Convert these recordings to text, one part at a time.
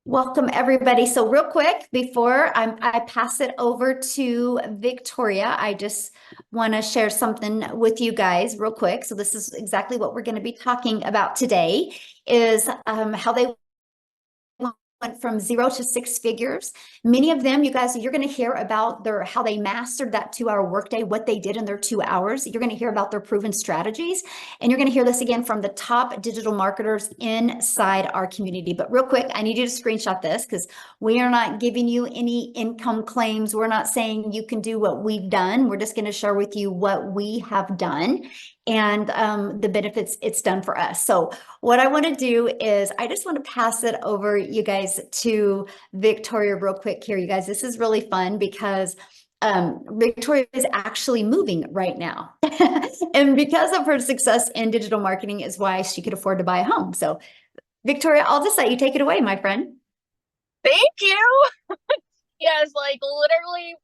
Welcome, everybody. So, real quick, before I pass it over to Victoria, I just want to share something with you guys real quick. So, this is exactly what we're going to be talking about today is how they went from 0 to 6 figures. Many of them, you guys, you're going to hear about how they mastered that 2 hour workday, what they did in their 2 hours. You're going to hear about their proven strategies, and you're going to hear this again from the top digital marketers inside our community. But real quick, I need you to screenshot this because we are not giving you any income claims. We're not saying you can do what we've done. We're just going to share with you what we have done and the benefits it's done for us. So what I want to do is I just want to pass it over, you guys, to Victoria real quick here. You guys, this is really fun because Victoria is actually moving right now. And because of her success in digital marketing is why she could afford to buy a home. So Victoria, I'll just let you take it away, my friend. Thank you. Yes, like literally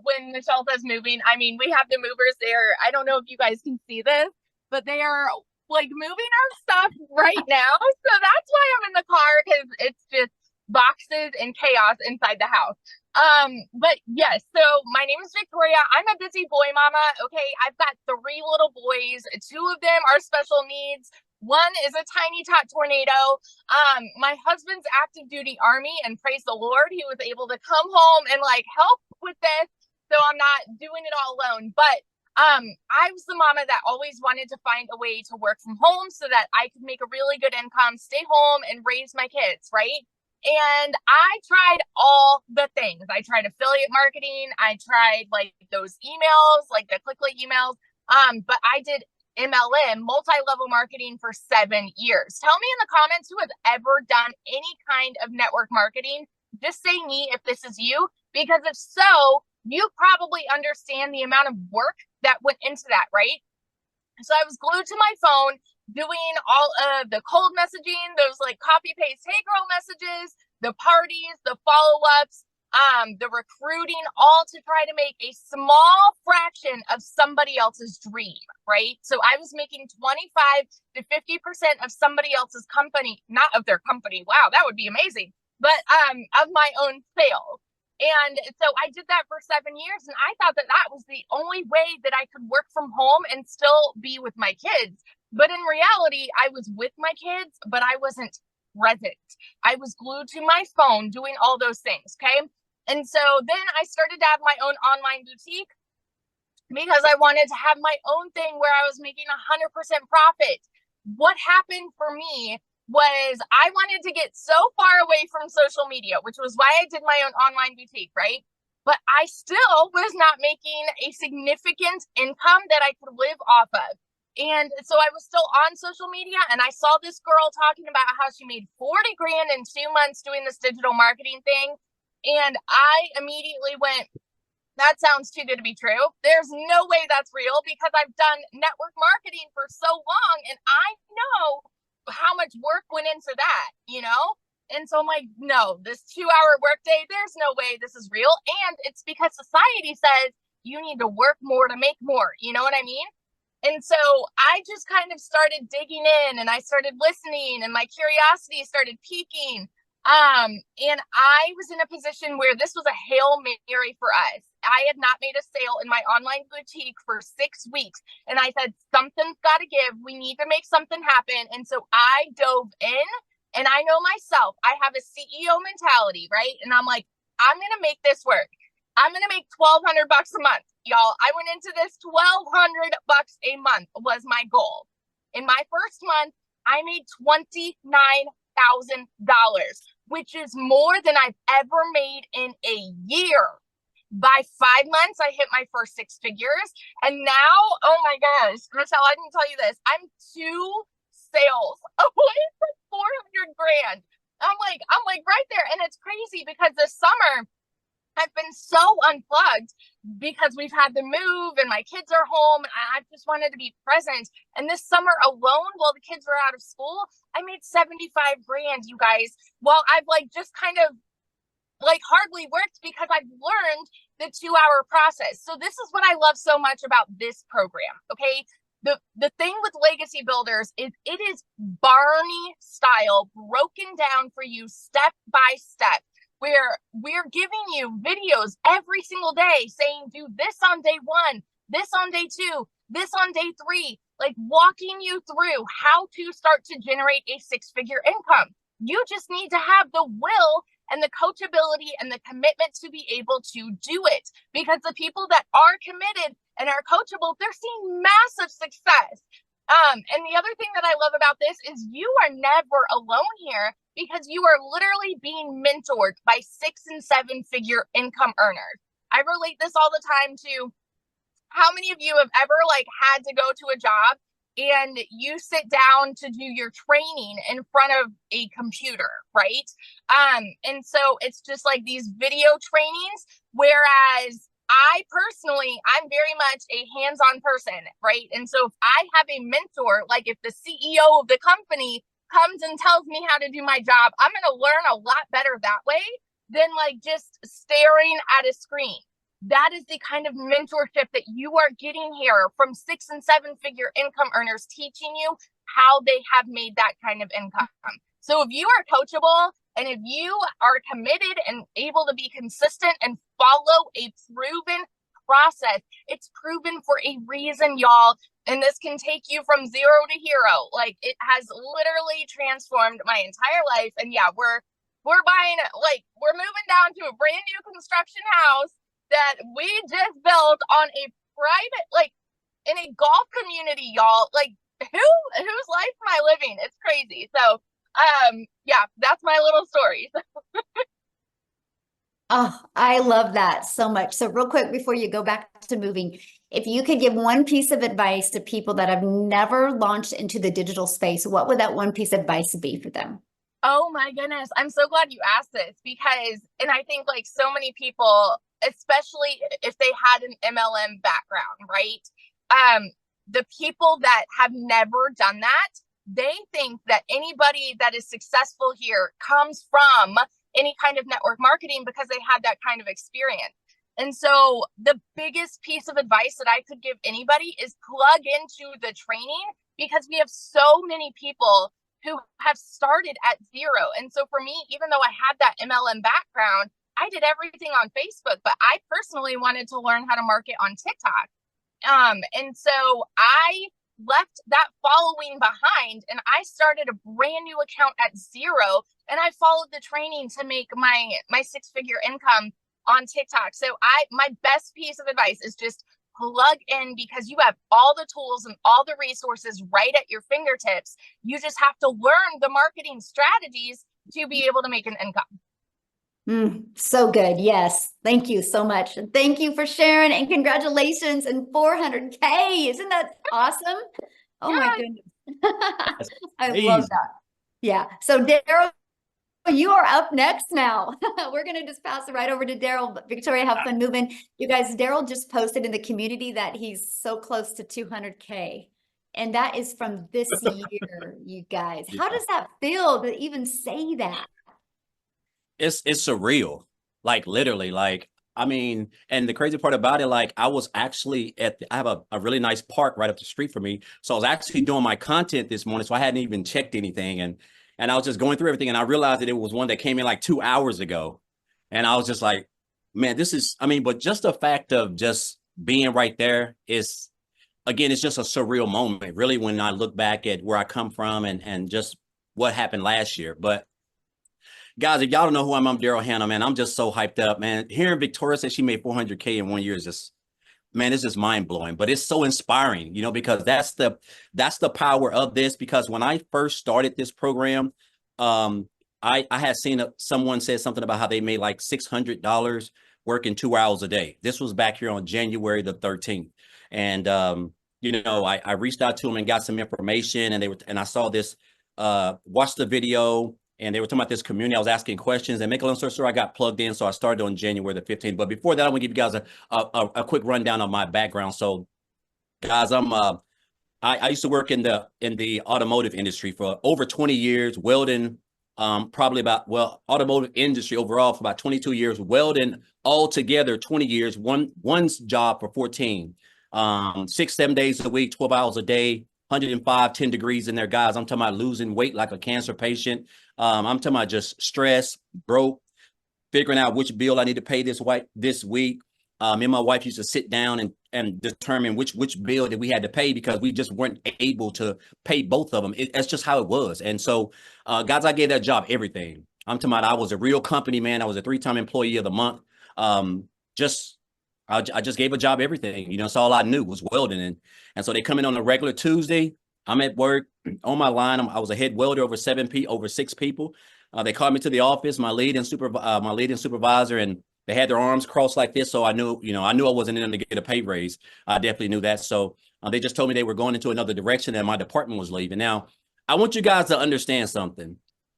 when Michelle says moving, I mean we have the movers there. I don't know if you guys can see this, but they are like moving our stuff right now. So that's why I'm in the car because it's just boxes and chaos inside the house. But yes, so my name is Victoria. I'm a busy boy mama. Okay, I've got three little boys. Two of them are special needs. One is a tiny tot tornado. My husband's active duty army, and praise the Lord, he was able to come home and like help with this. So I'm not doing it all alone. But I was the mama that always wanted to find a way to work from home so that I could make a really good income, stay home, and raise my kids, right? And I tried all the things. I tried affiliate marketing. I tried like those emails, like the click emails. But I did MLM, multi-level marketing, for 7 years. Tell me in the comments who has ever done any kind of network marketing. Just say me if this is you, because if so, you probably understand the amount of work that went into that, right? So I was glued to my phone doing all of the cold messaging, those like copy paste, hey girl messages, the parties, the follow ups, the recruiting, all to try to make a small fraction of somebody else's dream, right? So I was making 25 to 50% of somebody else's company, not of their company. Wow, that would be amazing. But of my own sales. And so I did that for 7 years, and I thought that that was the only way that I could work from home and still be with my kids. But in reality, I was with my kids, but I wasn't present. I was glued to my phone doing all those things. Okay. And so then I started to have my own online boutique because I wanted to have my own thing where I was making 100% profit. What happened for me was I wanted to get so far away from social media, which was why I did my own online boutique, right? But I still was not making a significant income that I could live off of. And so I was still on social media, and I saw this girl talking about how she made 40 grand in 2 months doing this digital marketing thing. And I immediately went, that sounds too good to be true. There's no way that's real because I've done network marketing for so long and I know how much work went into that, you know? And so I'm like, no, this 2 hour workday, there's no way this is real. And it's because society says you need to work more to make more. You know what I mean? And so I just kind of started digging in and I started listening and my curiosity started piquing. And I was in a position where this was a Hail Mary for us. I had not made a sale in my online boutique for 6 weeks. And I said, something's got to give. We need to make something happen. And so I dove in, and I know myself, I have a CEO mentality, right? And I'm like, I'm going to make this work. I'm going to make $1,200 a month, y'all. I went into this $1,200 a month was my goal. In my first month, I made $29,000, which is more than I've ever made in a year. By 5 months, I hit my first 6 figures. And now, oh my gosh, Michelle, I didn't tell you this. I'm 2 sales away from 400 grand. I'm like right there. And it's crazy because this summer, I've been so unplugged because we've had to move and my kids are home. And I just wanted to be present. And this summer alone, while the kids were out of school, I made 75 grand, you guys. Well, I've like just kind of like hardly worked because I've learned the 2 hour process. So this is what I love so much about this program. Okay. the thing with legacy builders is it is Barney style, broken down for you step by step, where we're giving you videos every single day saying, do this on day one, this on day two, this on day three, like walking you through how to start to generate a six-figure income. You just need to have the will and the coachability and the commitment to be able to do it, because the people that are committed and are coachable, they're seeing massive success. And the other thing that I love about this is you are never alone here, because you are literally being mentored by 6 and 7 figure income earners. I relate this all the time to how many of you have ever like had to go to a job and you sit down to do your training in front of a computer, right? And so it's just like these video trainings, whereas I personally, I'm very much a hands-on person, right? And so if I have a mentor, like if the CEO of the company comes and tells me how to do my job, I'm going to learn a lot better that way than like just staring at a screen. That is the kind of mentorship that you are getting here from 6 and 7 figure income earners, teaching you how they have made that kind of income. So if you are coachable and if you are committed and able to be consistent and follow a proven process, it's proven for a reason, y'all. And this can take you from zero to hero. Like, it has literally transformed my entire life. And yeah, we're buying, like, we're moving down to a brand new construction house that we just built on a private, like, in a golf community, y'all. Like, whose life am I living? It's crazy. So yeah, that's my little story. Oh, I love that so much. So real quick, before you go back to moving, if you could give one piece of advice to people that have never launched into the digital space, what would that one piece of advice be for them? Oh my goodness. I'm so glad you asked this, because, and I think like so many people, especially if they had an MLM background, right? The people that have never done that, they think that anybody that is successful here comes from any kind of network marketing because they have that kind of experience. And so the biggest piece of advice that I could give anybody is plug into the training, because we have so many people who have started at zero. And so for me, even though I had that MLM background, I did everything on Facebook, but I personally wanted to learn how to market on TikTok. And so I left that following behind and I started a brand new account at zero, and I followed the training to make my 6-figure income on TikTok. So my best piece of advice is just plug in, because you have all the tools and all the resources right at your fingertips. You just have to learn the marketing strategies to be able to make an income. So good. Yes. Thank you so much. And thank you for sharing, and congratulations and 400K. Isn't that awesome? Oh my goodness. I love that. Yeah. So Daryl, you are up next now. We're going to just pass it right over to Daryl. Victoria, have fun moving. You guys, Daryl just posted in the community that he's so close to 200K. And that is from this year, you guys. How does that feel to even say that? It's surreal, like literally, like, I mean, and the crazy part about it, like, I was actually I have a really nice park right up the street from me. So I was actually doing my content this morning. So I hadn't even checked anything. And I was just going through everything, and I realized that it was one that came in like 2 hours ago. And I was just like, man, this is, I mean, but just the fact of just being right there is, again, it's just a surreal moment, really, when I look back at where I come from and just what happened last year. But guys, if y'all don't know who I'm Daryl Hannah, man. I'm just so hyped up, man. Hearing Victoria say she made 400K in 1 year is just, man, it's just mind blowing. But it's so inspiring, you know, because that's the power of this. Because when I first started this program, I had seen someone said something about how they made like $600 working 2 hours a day. This was back here on January the 13th, and you know, I reached out to them and got some information, and I saw this, watched the video. And they were talking about this community. I was asking questions, and make a long story short, I got plugged in. So I started on January the 15th. But before that, I want to give you guys a quick rundown of my background. So, guys, I used to work in the automotive industry for over 20 years, welding, automotive industry overall for about 22 years, welding all together 20 years, one's job for 14. 6, 7 days a week, 12 hours a day, 105, 10 degrees in there, guys. I'm talking about losing weight like a cancer patient. I'm talking about just stress, broke, figuring out which bill I need to pay this week. Me and my wife used to sit down and determine which bill that we had to pay because we just weren't able to pay both of them. That's just how it was. And so, guys, I gave that job everything. I'm talking about I was a real company man. I was a 3-time employee of the month. Just I just gave a job everything. You know, that's all I knew was welding. And so they come in on a regular Tuesday. I'm at work on my line. I was a head welder over 6 people. They called me to the office, my lead and supervisor, and they had their arms crossed like this. So I knew I wasn't in them to get a pay raise. I definitely knew that. So they just told me they were going into another direction and my department was leaving. Now, I want you guys to understand something.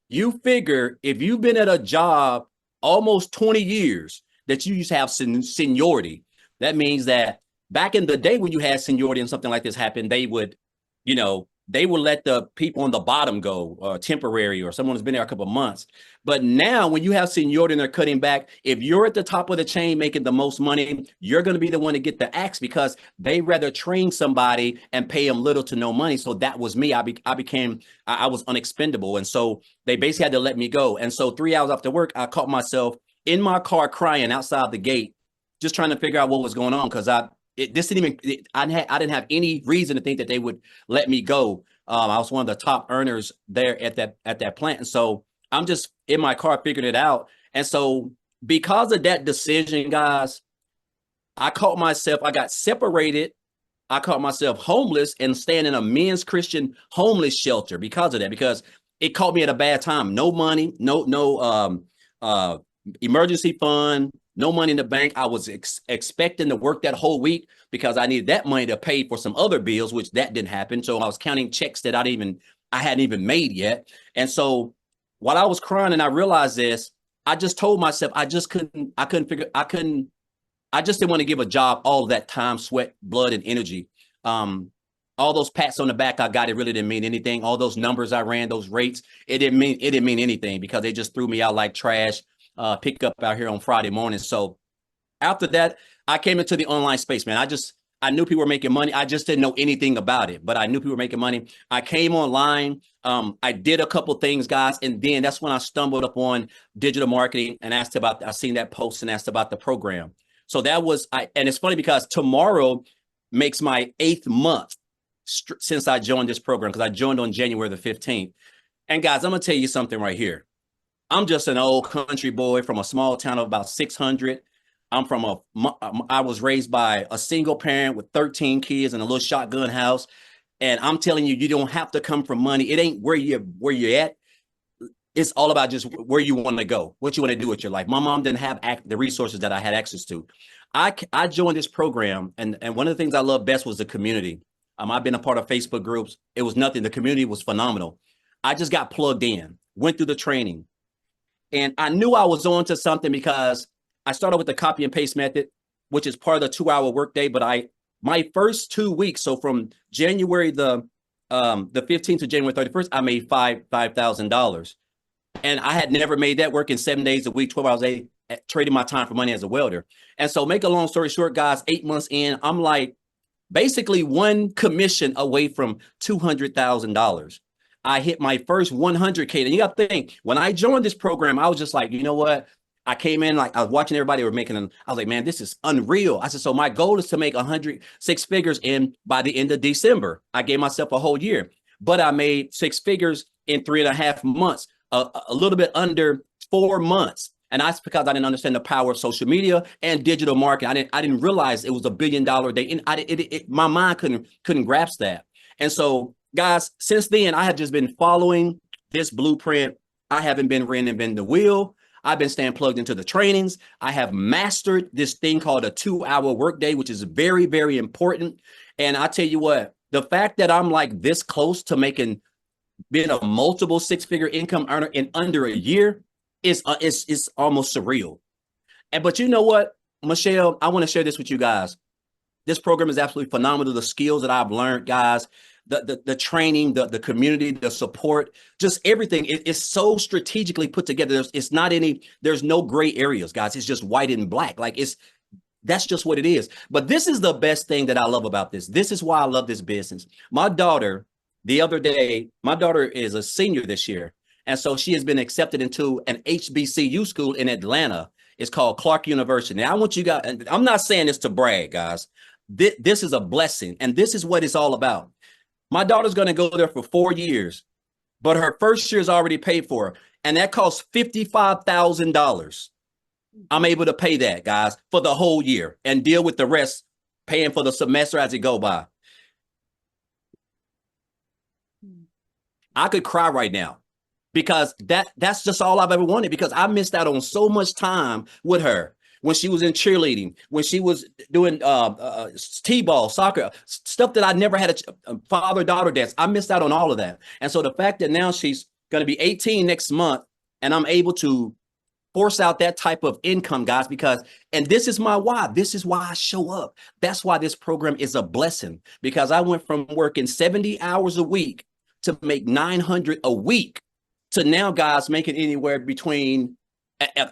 You figure if you've been at a job almost 20 years that you used to have seniority, that means that back in the day when you had seniority and something like this happened, they would let the people on the bottom go temporary or someone who's been there a couple of months. But now when you have seniority and they're cutting back, if you're at the top of the chain making the most money, you're going to be the one to get the axe because they rather train somebody and pay them little to no money. So that was me. I was unexpendable. And so they basically had to let me go. And so 3 hours after work, I caught myself in my car crying outside the gate, just trying to figure out what was going on because I didn't have any reason to think that they would let me go. I was one of the top earners there at that plant. And so I'm just in my car figuring it out. And so because of that decision, guys, I got separated. I caught myself homeless and staying in a men's Christian homeless shelter because of that, because it caught me at a bad time. No money, no emergency fund, no money in the bank. I was expecting to work that whole week because I needed that money to pay for some other bills, which that didn't happen. So I was counting checks that I hadn't even made yet. And so while I was crying and I realized this, I just told myself I just didn't want to give a job all that time, sweat, blood, and energy. All those pats on the back I got, it really didn't mean anything. All those numbers I ran, those rates, it didn't mean anything because they just threw me out like trash. Pick up out here on Friday morning. So after that, I came into the online space, man. I knew people were making money. I just didn't know anything about it, but I knew people were making money. I came online. I did a couple things, guys. And then that's when I stumbled upon digital marketing and I seen that post and asked about the program. So and it's funny because tomorrow makes my 8th month since I joined this program because I joined on January the 15th. And guys, I'm going to tell you something right here. I'm just an old country boy from a small town of about 600. I was raised by a single parent with 13 kids in a little shotgun house. And I'm telling you, you don't have to come from money. It ain't where you're at. It's all about just where you want to go, what you want to do with your life. My mom didn't have the resources that I had access to. I joined this program. And one of the things I love best was the community. I've been a part of Facebook groups. It was nothing. The community was phenomenal. I just got plugged in, went through the training. And I knew I was on to something because I started with the copy and paste method, which is part of the 2-hour workday. But my first 2 weeks, so from January the 15th to January 31st, I made $5,000. And I had never made that working 7 days a week, 12 hours a day, trading my time for money as a welder. And so make a long story short, guys, 8 months in, I'm like basically one commission away from $200,000. I hit my first 100K. And you got to think, when I joined this program, I was just like, you know what? I came in, like I was watching everybody were making them. I was like, man, this is unreal. I said, so my goal is to make 6 figures by the end of December. I gave myself a whole year, but I made 6 figures in 3.5 months, a little bit under 4 months. And that's because I didn't understand the power of social media and digital marketing. I didn't realize it was $1 billion day. And my mind couldn't grasp that. And so, guys, since then, I have just been following this blueprint. I haven't been reinventing the wheel. I've been staying plugged into the trainings. I have mastered this thing called a 2-hour workday, which is very, very important. And I tell you what, the fact that I'm like this close to being a multiple 6-figure income earner in under a year is almost surreal. But you know what, Michelle, I want to share this with you guys. This program is absolutely phenomenal. The skills that I've learned, guys, the training, the community, the support, just everything. It's so strategically put together. There's no gray areas, guys. It's just white and black. Like That's just what it is. But this is the best thing that I love about this. This is why I love this business. My daughter, the other day, my daughter is a senior this year. And so she has been accepted into an HBCU school in Atlanta. It's called Clark University. Now, I want you guys, and I'm not saying this to brag, guys. This is a blessing, and this is what it's all about. My daughter's going to go there for 4 years, but her first year is already paid for, and that costs $55,000. I'm able to pay that, guys, for the whole year and deal with the rest, paying for the semester as it go by. I could cry right now because that's just all I've ever wanted, because I missed out on so much time with her when she was in cheerleading, when she was doing t-ball, soccer, stuff that I never had a father-daughter dance. I missed out on all of that. And so the fact that now she's going to be 18 next month and I'm able to force out that type of income, guys, because, and this is my why. This is why I show up. That's why this program is a blessing, because I went from working 70 hours a week to make 900 a week to now, guys, making anywhere between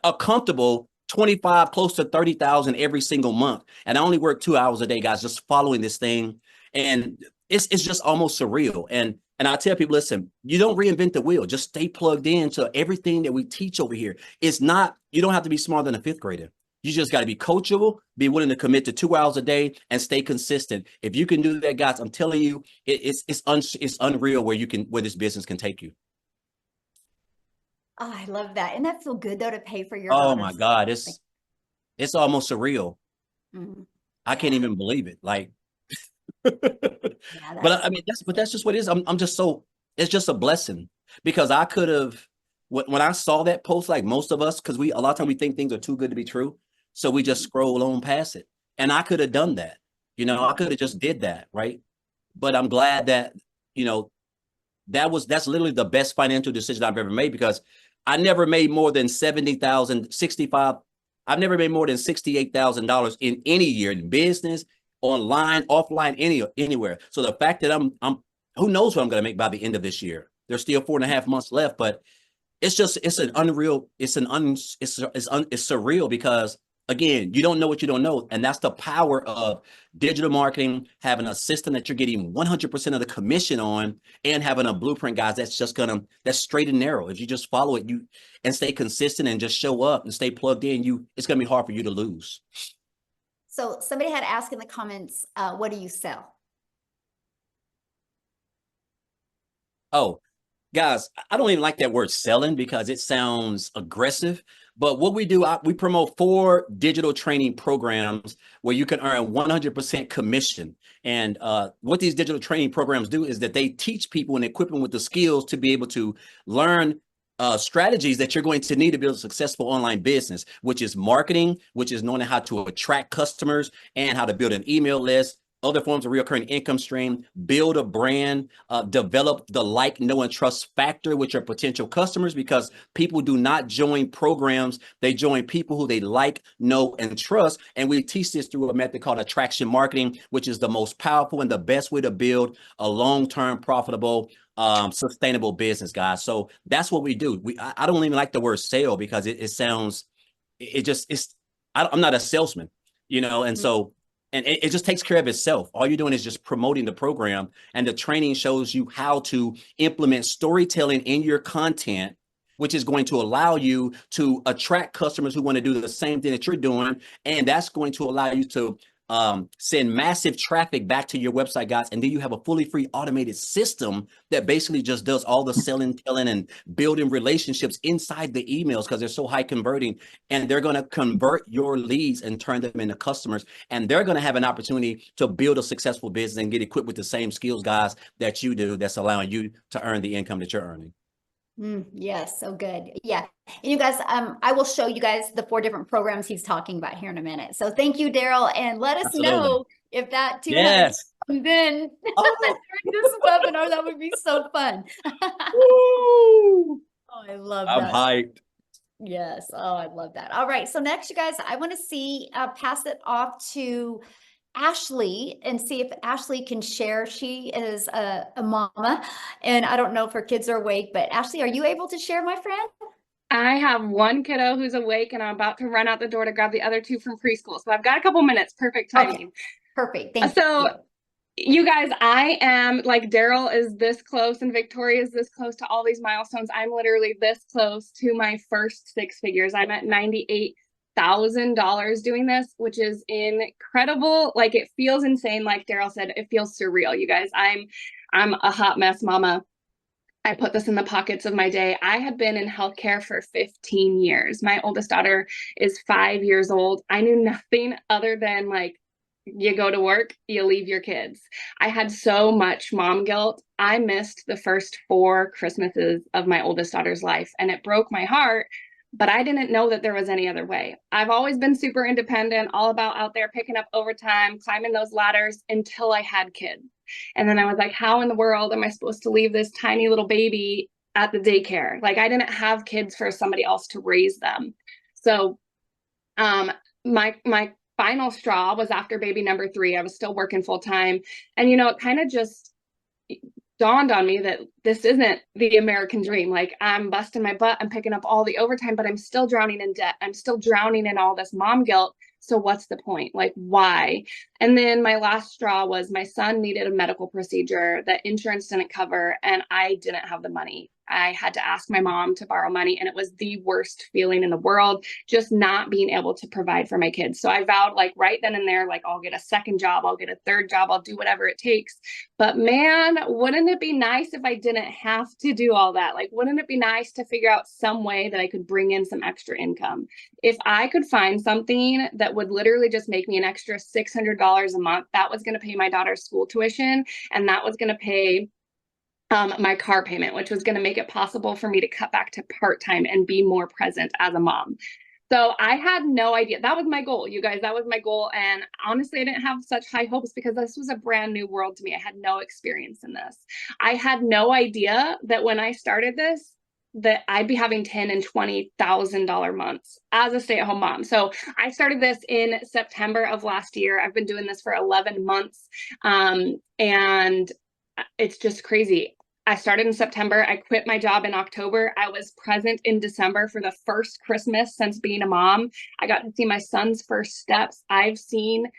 a comfortable 25, close to 30,000 every single month. And I only work 2 hours a day, guys, just following this thing. And it's just almost surreal. And I tell people, listen, you don't reinvent the wheel. Just stay plugged in to everything that we teach over here. It's not, you don't have to be smarter than a fifth grader. You just got to be coachable, be willing to commit to 2 hours a day, and stay consistent. If you can do that, guys, I'm telling you, it's unreal where this business can take you. Oh, I love that. And that feel good though to pay for your Oh daughter's. my God, it's almost surreal. I can't Yeah. even believe it. Like, Yeah, but I mean, that's just what it is. I'm just so, it's just a blessing, because I could have, when I saw that post, like most of us, because a lot of times we think things are too good to be true, so we just scroll on past it. And I could have done that, I could have just did that, right? But I'm glad that, you know, that's literally the best financial decision I've ever made, because I never made more than 70,000, 65. I've never made more than $68,000 in any year in business, online, offline, anywhere. So the fact that I'm who knows what I'm going to make by the end of this year. There's still 4.5 months left, but it's an unreal, it's surreal, because again, you don't know what you don't know. And that's the power of digital marketing, having an assistant that you're getting 100% of the commission on, and having a blueprint, guys, that's straight and narrow. If you just follow it, and stay consistent and just show up and stay plugged in, it's going to be hard for you to lose. So somebody had asked in the comments, what do you sell? Oh, guys, I don't even like that word selling, because it sounds aggressive. But what we do, we promote 4 digital training programs where you can earn 100% commission. And what these digital training programs do is that they teach people and equip them with the skills to be able to learn strategies that you're going to need to build a successful online business, which is marketing, which is knowing how to attract customers and how to build an email list, other forms of recurring income stream, build a brand, develop the like, know, and trust factor with your potential customers, because people do not join programs. They join people who they like, know, and trust. And we teach this through a method called attraction marketing, which is the most powerful and the best way to build a long-term, profitable, sustainable business, guys. So that's what we do. I don't even like the word sale, because it sounds, I'm not a salesman, and so, and it just takes care of itself. All you're doing is just promoting the program, and the training shows you how to implement storytelling in your content, which is going to allow you to attract customers who want to do the same thing that you're doing. And that's going to allow you to send massive traffic back to your website, guys. And then you have a fully free automated system that basically just does all the selling, telling, and building relationships inside the emails, because they're so high converting. And they're going to convert your leads and turn them into customers. And they're going to have an opportunity to build a successful business and get equipped with the same skills, guys, that you do, that's allowing you to earn the income that you're earning. Yes, so good. Yeah. And you guys, I will show you guys the 4 different programs he's talking about here in a minute. So thank you, Daryl, and let us know if that 200 comes in during this webinar. That would be so fun. Oh, I love that. I'm hyped. Yes. Oh, I love that. All right. So next, you guys, I want to pass it off to Ashley and see if Ashley can share. She is a mama, and I don't know if her kids are awake, but Ashley, are you able to share, my friend? I have one kiddo who's awake and I'm about to run out the door to grab the other two from preschool. So I've got a couple minutes. Perfect timing. Okay, perfect. Thank So you. you guys, I am like Daryl is this close and Victoria is this close to all these milestones. I'm literally this close to my first six figures. I'm at $98,000 doing this, which is incredible. Like it feels insane. Like Daryl said, it feels surreal. You guys, I'm a hot mess mama. I put this in the pockets of my day. I had been in healthcare for 15 years. My oldest daughter is 5 years old. I knew nothing other than like, you go to work, you leave your kids. I had so much mom guilt. I missed the first 4 Christmases of my oldest daughter's life, and it broke my heart. But I didn't know that there was any other way. I've always been super independent, all about out there picking up overtime, climbing those ladders until I had kids. And then I was like, how in the world am I supposed to leave this tiny little baby at the daycare? Like I didn't have kids for somebody else to raise them. So my final straw was after baby number 3. I was still working full time. And it kind of just dawned on me that this isn't the American dream. Like I'm busting my butt, I'm picking up all the overtime, but I'm still drowning in debt. I'm still drowning in all this mom guilt. So what's the point? Like why? And then my last straw was my son needed a medical procedure that insurance didn't cover and I didn't have the money. I had to ask my mom to borrow money and it was the worst feeling in the world, just not being able to provide for my kids. So I vowed like right then and there, like I'll get a second job, I'll get a third job, I'll do whatever it takes. But man, wouldn't it be nice if I didn't have to do all that? Like, wouldn't it be nice to figure out some way that I could bring in some extra income? If I could find something that would literally just make me an extra $600 a month, that was going to pay my daughter's school tuition and that was going to pay my car payment, which was going to make it possible for me to cut back to part-time and be more present as a mom. So I had no idea. That was my goal, you guys. That was my goal. And honestly, I didn't have such high hopes because this was a brand new world to me. I had no experience in this. I had no idea that when I started this, that I'd be having $10,000 and $20,000 months as a stay-at-home mom. So I started this in September of last year. I've been doing this for 11 months. And it's just crazy. I started in September. I quit my job in October. I was present in December for the first Christmas since being a mom. I got to see my son's first steps. I've seen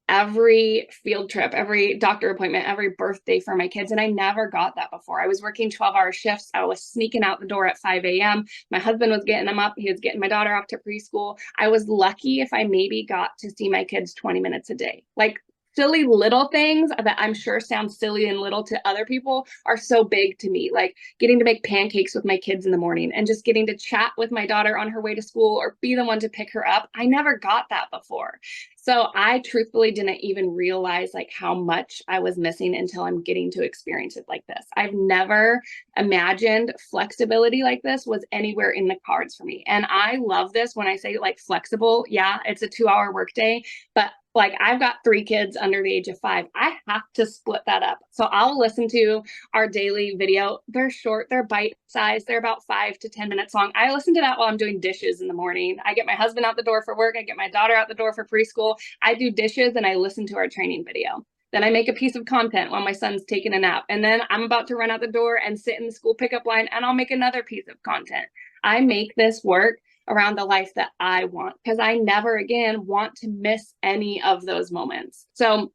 every field trip, every doctor appointment, every birthday for my kids. And I never got that before. I was working 12-hour shifts. I was sneaking out the door at 5 a.m. My husband was getting them up. He was getting my daughter off to preschool. I was lucky if I maybe got to see my kids 20 minutes a day. Like silly little things that I'm sure sound silly and little to other people are so big to me. Like getting to make pancakes with my kids in the morning and just getting to chat with my daughter on her way to school or be the one to pick her up. I never got that before. So I truthfully didn't even realize like how much I was missing until I'm getting to experience it like this. I've never imagined flexibility like this was anywhere in the cards for me. And I love this when I say like flexible. Yeah, it's a 2-hour workday, but like I've got 3 kids under the age of 5. I have to split that up. So I'll listen to our daily video. They're short, they're bite sized, they're about 5 to 10 minutes long. I listen to that while I'm doing dishes in the morning. I get my husband out the door for work. I get my daughter out the door for preschool. I do dishes and I listen to our training video. Then I make a piece of content while my son's taking a nap. And then I'm about to run out the door and sit in the school pickup line and I'll make another piece of content. I make this work around the life that I want because I never again want to miss any of those moments. So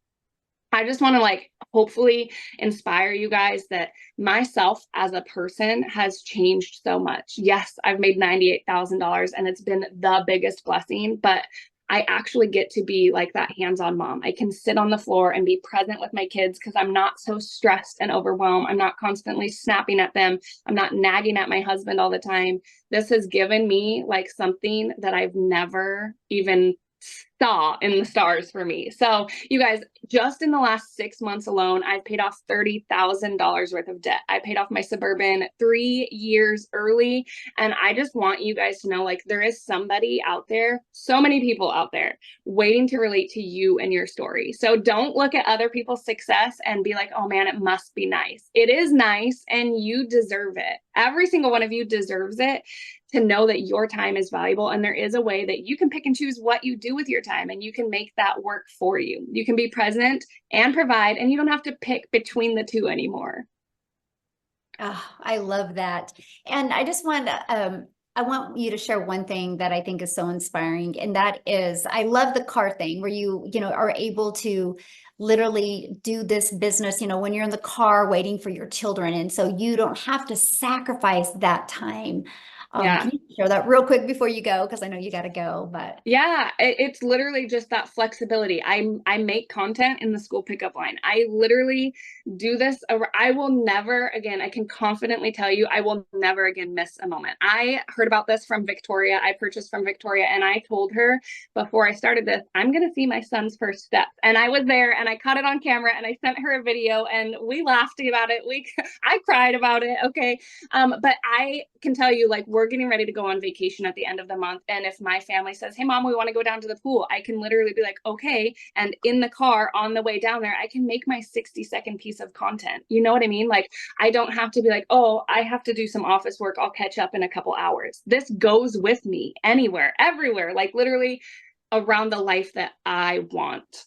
I just want to like hopefully inspire you guys that myself as a person has changed so much. Yes, I've made $98,000 and it's been the biggest blessing, but I actually get to be like that hands-on mom. I can sit on the floor and be present with my kids because I'm not so stressed and overwhelmed. I'm not constantly snapping at them. I'm not nagging at my husband all the time. This has given me like something that I've never even saw in the stars for me. So you guys, just in the last 6 months alone, I've paid off $30,000 worth of debt. I paid off my Suburban 3 years early. And I just want you guys to know, like, there is somebody out there, so many people out there waiting to relate to you and your story. So don't look at other people's success and be like, oh man, it must be nice. It is nice and you deserve it. Every single one of you deserves it, to know that your time is valuable and there is a way that you can pick and choose what you do with your time and you can make that work for you. You can be present and provide and you don't have to pick between the two anymore. Oh, I love that. And I just want to I want you to share one thing that I think is so inspiring, and that is, I love the car thing where you know, are able to literally do this business, you know, when you're in the car waiting for your children. And so you don't have to sacrifice that time. Yeah. Can you share that real quick before you go? Because I know you got to go, but. Yeah, it's literally just that flexibility. I make content in the school pickup line. I literally do this. I will never again, I can confidently tell you, I will never again miss a moment. I heard about this from Victoria. I purchased from Victoria, and I told her before I started this, I'm going to see my son's first steps. And I was there, and I caught it on camera, and I sent her a video, and we laughed about it. I cried about it. Okay. But I can tell you, like, we're getting ready to go on vacation at the end of the month. And if my family says, hey, mom, we want to go down to the pool, I can literally be like, okay. And in the car on the way down there, I can make my 60-second piece of content. You know what I mean? Like, I don't have to be like, oh, I have to do some office work. I'll catch up in a couple hours. This goes with me anywhere, everywhere, like literally around the life that I want.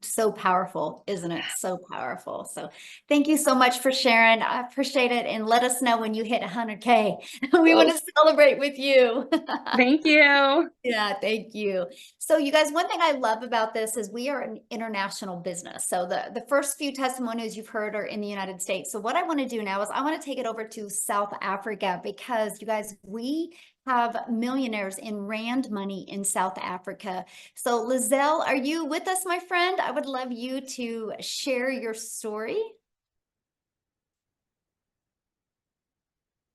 So powerful, isn't it? So powerful. So thank you so much for sharing. I appreciate it. And let us know when you hit 100K. We want to celebrate with you. Thank you. Yeah, thank you. So you guys, one thing I love about this is we are an international business. So the first few testimonials you've heard are in the United States. So what I want to do now is I want to take it over to South Africa, because you guys, we have millionaires in rand money in South Africa. So Lizelle, are you with us, my friend? I would love you to share your story.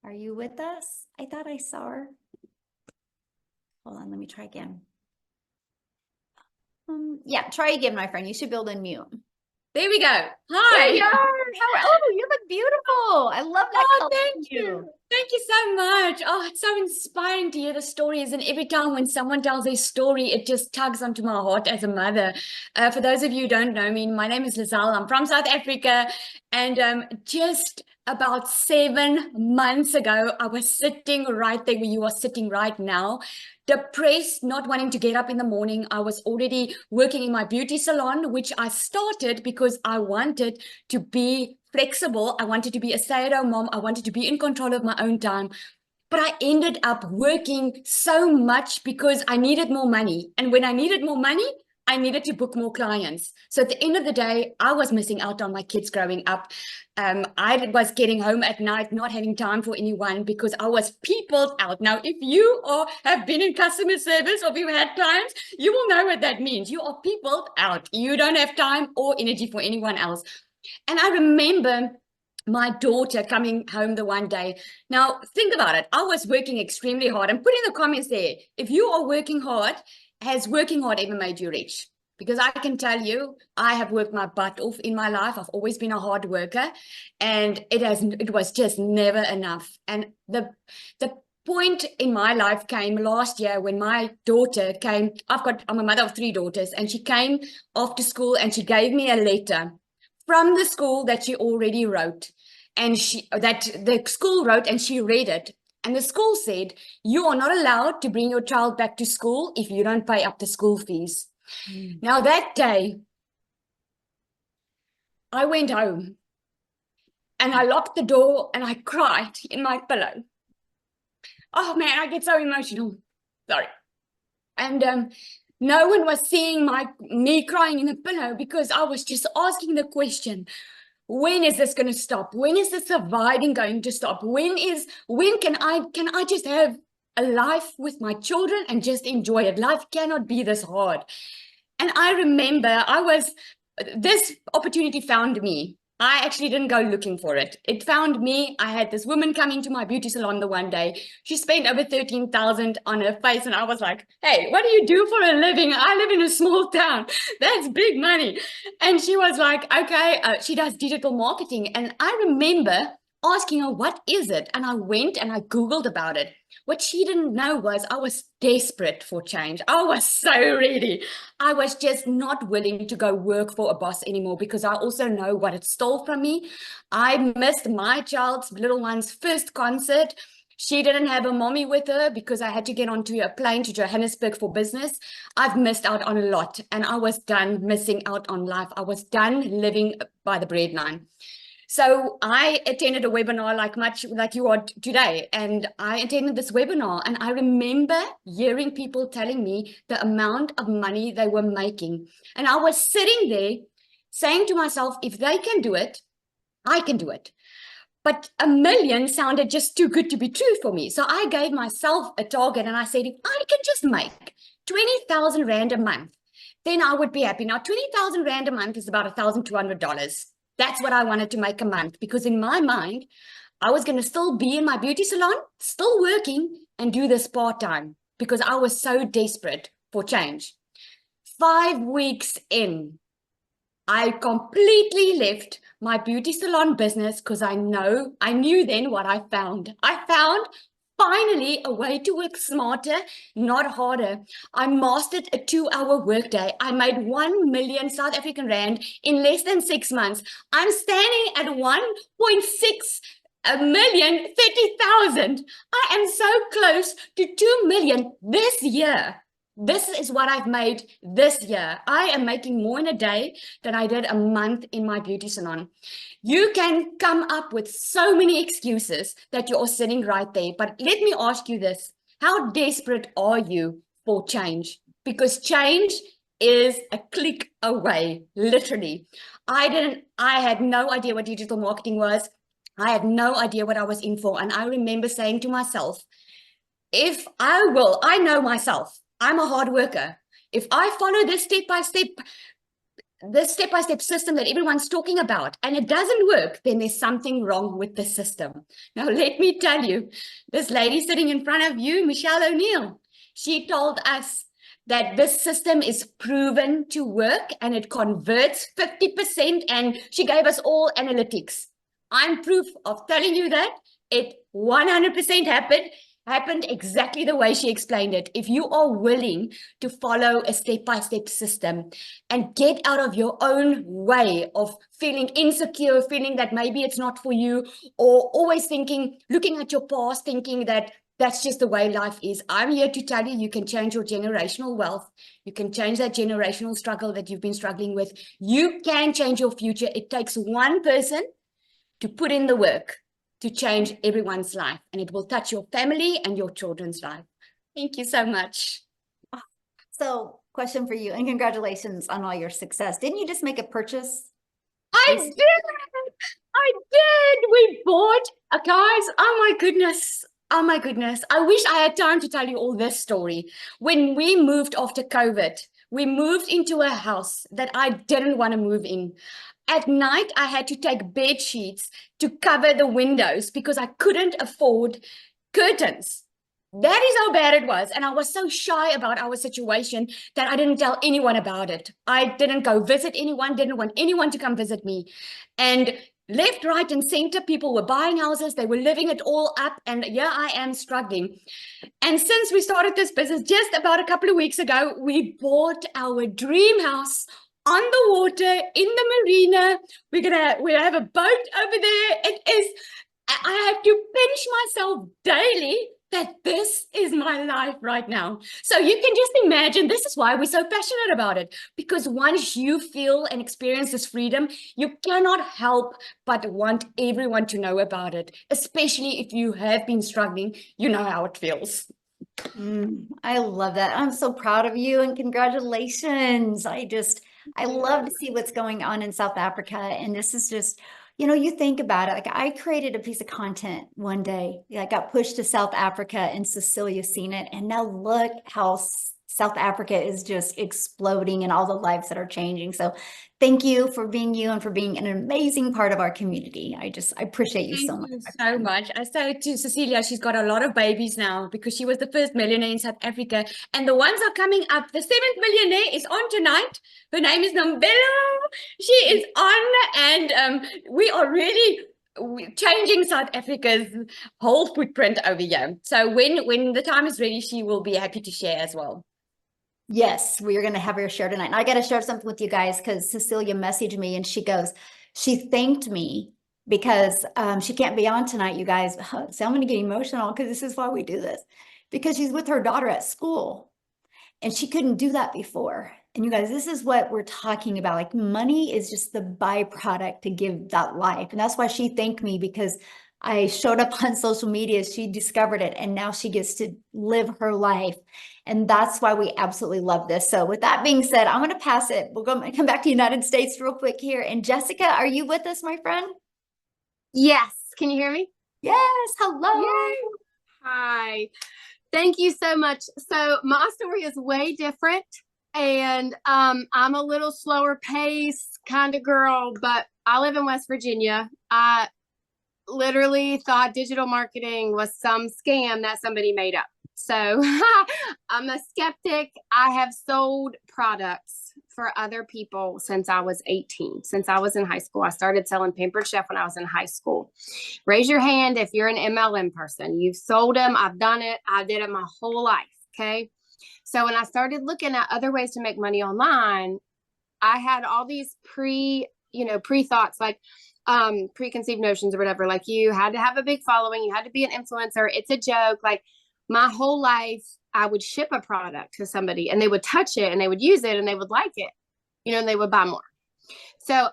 Are you with us? I thought I saw her. Hold on, let me try again. Yeah, try again, my friend. You should be able to unmute. There we go. There Hi. you are. Oh, you look beautiful. I love that Oh, color thank in you. Thank you so much. Oh, it's so inspiring to hear the stories. And every time when someone tells their story, it just tugs onto my heart as a mother. For those of you who don't know me, my name is Lizelle. I'm from South Africa. And just about 7 months ago, I was sitting right there where you are sitting right now, depressed, not wanting to get up in the morning. I was already working in my beauty salon, which I started because I wanted to be flexible. I wanted to be a stay-at-home mom. I wanted to be in control of my own time. But I ended up working so much because I needed more money. And when I needed more money, I needed to book more clients. So at the end of the day, I was missing out on my kids growing up. I was getting home at night, not having time for anyone because I was peopled out. Now, if you have been in customer service or if you've had clients, you will know what that means. You are peopled out. You don't have time or energy for anyone else. And I remember my daughter coming home the one day. Now, think about it. I was working extremely hard. And put in the comments there, if you are working hard, has working hard ever made you rich? Because I can tell you, I have worked my butt off in my life. I've always been a hard worker, and it was just never enough. And the point in my life came last year when my daughter came. I'm a mother of 3 daughters, and she came after school and she gave me a letter from the school that she already wrote, and that the school wrote, and she read it. And the school said, you are not allowed to bring your child back to school if you don't pay up the school fees. Now that day, I went home and I locked the door and I cried in my pillow. Oh man, I get so emotional. Sorry. And no one was seeing me crying in the pillow because I was just asking the question, when is this going to stop? When is the surviving going to stop? When can I just have a life with my children and just enjoy it? Life cannot be this hard. And I remember this opportunity found me. I actually didn't go looking for it. It found me. I had this woman come into my beauty salon the one day. She spent over 13,000 on her face. And I was like, hey, what do you do for a living? I live in a small town. That's big money. And she was like, okay, she does digital marketing. And I remember asking her, what is it? And I went and I Googled about it. What she didn't know was I was desperate for change. I was so ready. I was just not willing to go work for a boss anymore because I also know what it stole from me. I missed my child's little one's first concert. She didn't have a mommy with her because I had to get onto a plane to Johannesburg for business. I've missed out on a lot, and I was done missing out on life. I was done living by the breadline. So I attended a webinar much like you are today, and I attended this webinar, and I remember hearing people telling me the amount of money they were making. And I was sitting there saying to myself, if they can do it, I can do it. But $1 million sounded just too good to be true for me. So I gave myself a target and I said, if I can just make 20,000 Rand a month, then I would be happy. Now, 20,000 Rand a month is about $1,200. That's what I wanted to make a month, because in my mind, I was going to still be in my beauty salon, still working, and do this part-time because I was so desperate for change. 5 weeks in, I completely left my beauty salon business because I knew then what I found. I found finally a way to work smarter, not harder. I mastered a 2-hour workday. I made 1 million South African Rand in less than 6 months. I'm standing at 1.6 million, 30,000. I am so close to 2 million this year. This is what I've made this year. I am making more in a day than I did a month in my beauty salon. You can come up with so many excuses that you're sitting right there. But let me ask you this. How desperate are you for change? Because change is a click away, literally. I had no idea what digital marketing was. I had no idea what I was in for. And I remember saying to myself, I know myself. I'm a hard worker. If I follow this step-by-step system that everyone's talking about and it doesn't work, then there's something wrong with the system. Now, let me tell you, this lady sitting in front of you, Michelle O'Neill, she told us that this system is proven to work and it converts 50%, and she gave us all analytics. I'm proof of telling you that it 100% happened exactly the way she explained it. If you are willing to follow a step-by-step system and get out of your own way of feeling insecure, feeling that maybe it's not for you, or always looking at your past, thinking that that's just the way life is. I'm here to tell you, you can change your generational wealth. You can change that generational struggle that you've been struggling with. You can change your future. It takes one person to put in the work to change everyone's life, and it will touch your family and your children's life. Thank you so much. So, question for you, and congratulations on all your success. Didn't you just make a purchase? I did. We bought, guys. Oh my goodness. I wish I had time to tell you all this story. When we moved after COVID, we moved into a house that I didn't want to move in. At night, I had to take bed sheets to cover the windows because I couldn't afford curtains. That is how bad it was. And I was so shy about our situation that I didn't tell anyone about it. I didn't go visit anyone, didn't want anyone to come visit me. And left, right, and center, people were buying houses. They were living it all up. And yeah, I am struggling. And since we started this business just about a couple of weeks ago, we bought our dream house on the water in the marina. We have a boat over there. I have to pinch myself daily that this is my life right now. So you can just imagine, this is why we're so passionate about it, because once you feel and experience this freedom, you cannot help but want everyone to know about it, especially if you have been struggling, you know how it feels. I love that. I'm so proud of you, and congratulations. I love to see what's going on in South Africa. And this is just, you think about it. Like, I created a piece of content one day. I got pushed to South Africa, and Cecilia's seen it. And now look how South Africa is just exploding and all the lives that are changing. So thank you for being you and for being an amazing part of our community. I appreciate you so much. Thank you so much. I say to Cecilia, she's got a lot of babies now because she was the first millionaire in South Africa. And the ones are coming up. The 7th millionaire is on tonight. Her name is Nombelo. She is on, and we are really changing South Africa's whole footprint over here. So when the time is ready, she will be happy to share as well. Yes, we are going to have her share tonight. And I got to share something with you guys because Cecilia messaged me and she thanked me because she can't be on tonight, you guys. So I'm going to get emotional because this is why we do this. Because she's with her daughter at school and she couldn't do that before. And you guys, this is what we're talking about. Like money is just the byproduct to give that life. And that's why she thanked me, because I showed up on social media. She discovered it and now she gets to live her life. And that's why we absolutely love this. So with that being said, I'm going to pass it. We'll come back to United States real quick here. And Jessica, are you with us, my friend? Yes. Can you hear me? Yes. Hello. Yay. Hi. Thank you so much. So my story is way different. And I'm a little slower pace kind of girl, but I live in West Virginia. I literally thought digital marketing was some scam that somebody made up. So I'm a skeptic. I have sold products for other people since I was 18. Since I was in high school, I started selling Pampered Chef when I was in high school. Raise your hand if you're an MLM person. You've sold them. I've done it. I did it my whole life. Okay. So when I started looking at other ways to make money online, I had all these pre-thoughts, like preconceived notions or whatever. Like you had to have a big following, you had to be an influencer. It's a joke. Like my whole life, I would ship a product to somebody and they would touch it and they would use it and they would like it, and they would buy more. So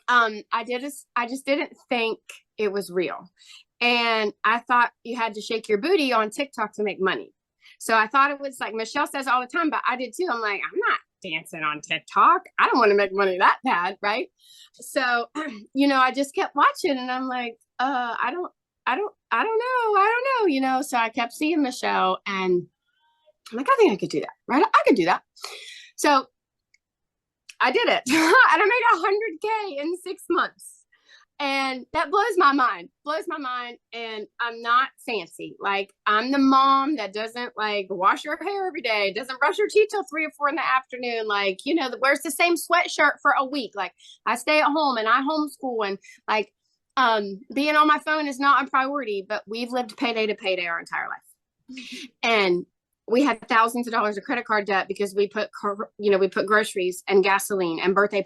I just didn't think it was real. And I thought you had to shake your booty on TikTok to make money. So I thought it was like Michelle says all the time, but I did too. I'm like, I'm not dancing on TikTok. I don't want to make money that bad. Right. So, I just kept watching and I'm like, I don't know, so I kept seeing Michelle and I'm like, I think I could do that. Right. I could do that. So I did it and I made 100K in 6 months. And that blows my mind. And I'm not fancy. Like I'm the mom that doesn't like wash her hair every day, doesn't brush her teeth till 3 or 4 in the afternoon. Like, wears the same sweatshirt for a week. Like I stay at home and I homeschool and like, being on my phone is not a priority, but we've lived payday to payday our entire life. And we had thousands of dollars of credit card debt because we put groceries and gasoline and birthday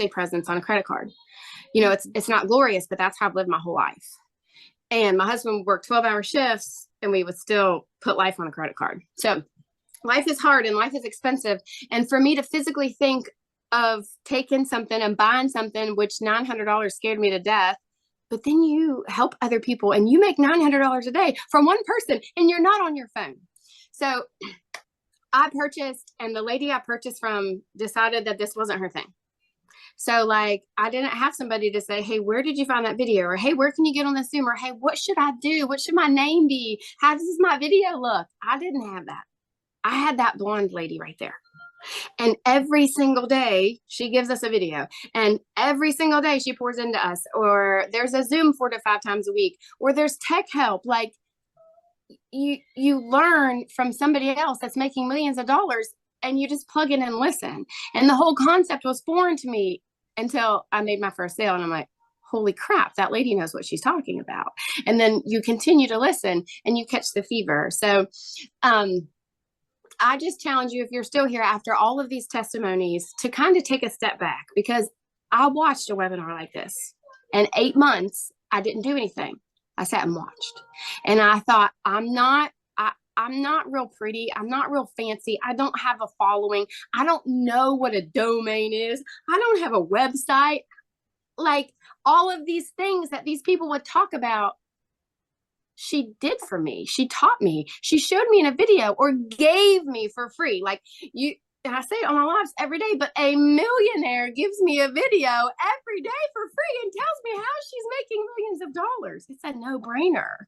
presents on a credit card. It's not glorious, but that's how I've lived my whole life. And my husband worked 12-hour shifts and we would still put life on a credit card. So life is hard and life is expensive. And for me to physically think of taking something and buying something, which $900 scared me to death, but then you help other people and you make $900 a day from one person and you're not on your phone. So I purchased, and the lady I purchased from decided that this wasn't her thing. So like, I didn't have somebody to say, hey, where did you find that video? Or, hey, where can you get on this Zoom? Or, hey, what should I do? What should my name be? How does my video look? I didn't have that. I had that blonde lady right there. And every single day she gives us a video and every single day she pours into us, or there's a Zoom 4 to 5 times a week, or there's tech help. Like you learn from somebody else that's making millions of dollars and you just plug in and listen. And the whole concept was foreign to me until I made my first sale. And I'm like, holy crap, that lady knows what she's talking about. And then you continue to listen and you catch the fever. So, I just challenge you, if you're still here after all of these testimonies, to kind of take a step back, because I watched a webinar like this and 8 months, I didn't do anything. I sat and watched and I thought, I'm not real pretty. I'm not real fancy. I don't have a following. I don't know what a domain is. I don't have a website. Like all of these things that these people would talk about, she did for me. She taught me. She showed me in a video or gave me for free. Like and I say it on my lives every day, but a millionaire gives me a video every day for free and tells me how she's making millions of dollars. It's a no-brainer.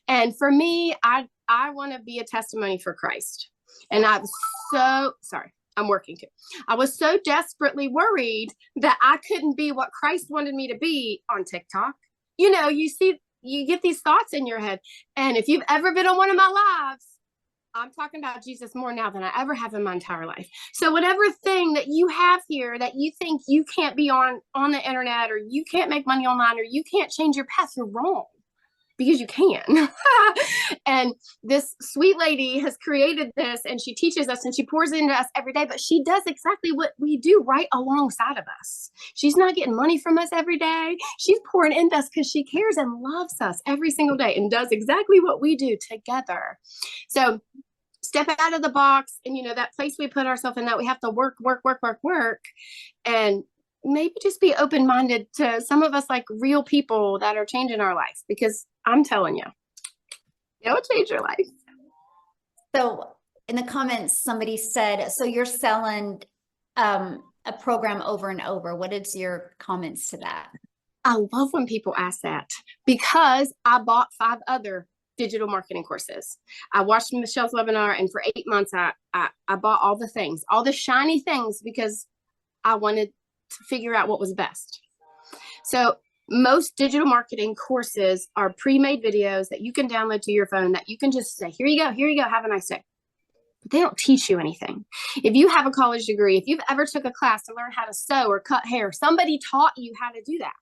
And for me, I want to be a testimony for Christ. And I was so sorry. I'm working too. I was so desperately worried that I couldn't be what Christ wanted me to be on TikTok. You get these thoughts in your head. And if you've ever been on one of my lives, I'm talking about Jesus more now than I ever have in my entire life. So whatever thing that you have here that you think you can't be on the internet, or you can't make money online, or you can't change your path, you're wrong, because you can. And this sweet lady has created this and she teaches us and she pours into us every day, but she does exactly what we do right alongside of us. She's not getting money from us every day. She's pouring into us because she cares and loves us every single day and does exactly what we do together. So step out of the box. And, that place we put ourselves in, that we have to work, and maybe just be open-minded to some of us, like real people that are changing our life, because I'm telling you, it'll change your life. So in the comments, somebody said, so you're selling a program over and over. What is your comments to that? I love when people ask that, because I bought 5 other digital marketing courses. I watched Michelle's webinar, and for 8 months, I bought all the things, all the shiny things, because I wanted to figure out what was best. So most digital marketing courses are pre-made videos that you can download to your phone, that you can just say, here you go, have a nice day. But they don't teach you anything. If you have a college degree, if you've ever took a class to learn how to sew or cut hair, somebody taught you how to do that.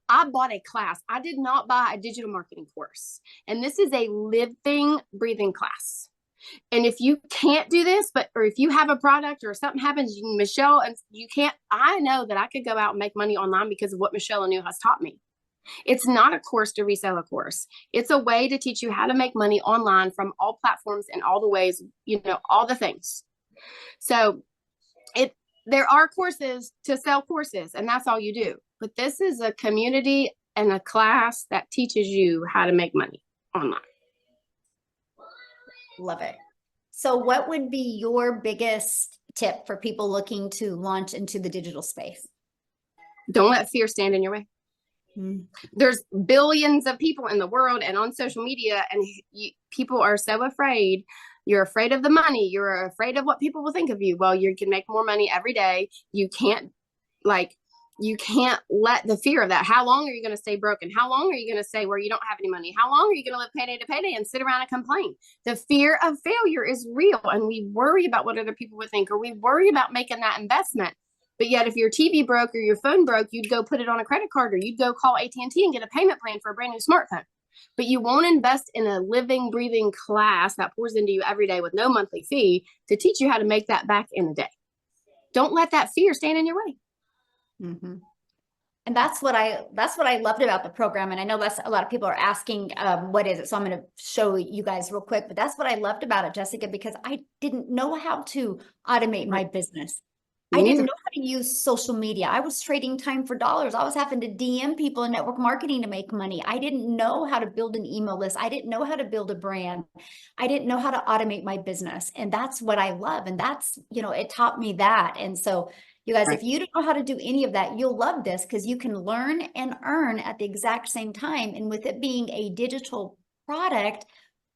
I bought a class. I did not buy a digital marketing course. And this is a living, breathing class. And if you can't do this, or if you have a product or something happens, Michelle, and you can't, I know that I could go out and make money online because of what Michelle Anu has taught me. It's not a course to resell a course. It's a way to teach you how to make money online from all platforms and all the ways, all the things. So there are courses to sell courses, and that's all you do. But this is a community and a class that teaches you how to make money online. Love it. So what would be your biggest tip for people looking to launch into the digital space? Don't let fear stand in your way. There's billions of people in the world and on social media, and people are so afraid. You're afraid of the money. You're afraid of what people will think of you. Well, you can make more money every day. You can't let the fear of that. How long are you going to stay broken? How long are you going to stay where you don't have any money? How long are you going to live payday to payday and sit around and complain? The fear of failure is real, and we worry about what other people would think, or we worry about making that investment. But yet, if your TV broke or your phone broke, you'd go put it on a credit card, or you'd go call AT&T and get a payment plan for a brand new smartphone. But you won't invest in a living, breathing class that pours into you every day with no monthly fee to teach you how to make that back in a day. Don't let that fear stand in your way. Mm-hmm. And that's what I loved about the program. And I know that's a lot of people are asking, what is it? So I'm going to show you guys real quick, but that's what I loved about it, Jessica, because I didn't know how to automate my business. I didn't know how to use social media. I was trading time for dollars. I was having to DM people in network marketing to make money. I didn't know how to build an email list. I didn't know how to build a brand. I didn't know how to automate my business. And that's what I love. And that's, it taught me that. And so you guys, if you don't know how to do any of that, you'll love this, because you can learn and earn at the exact same time. And with it being a digital product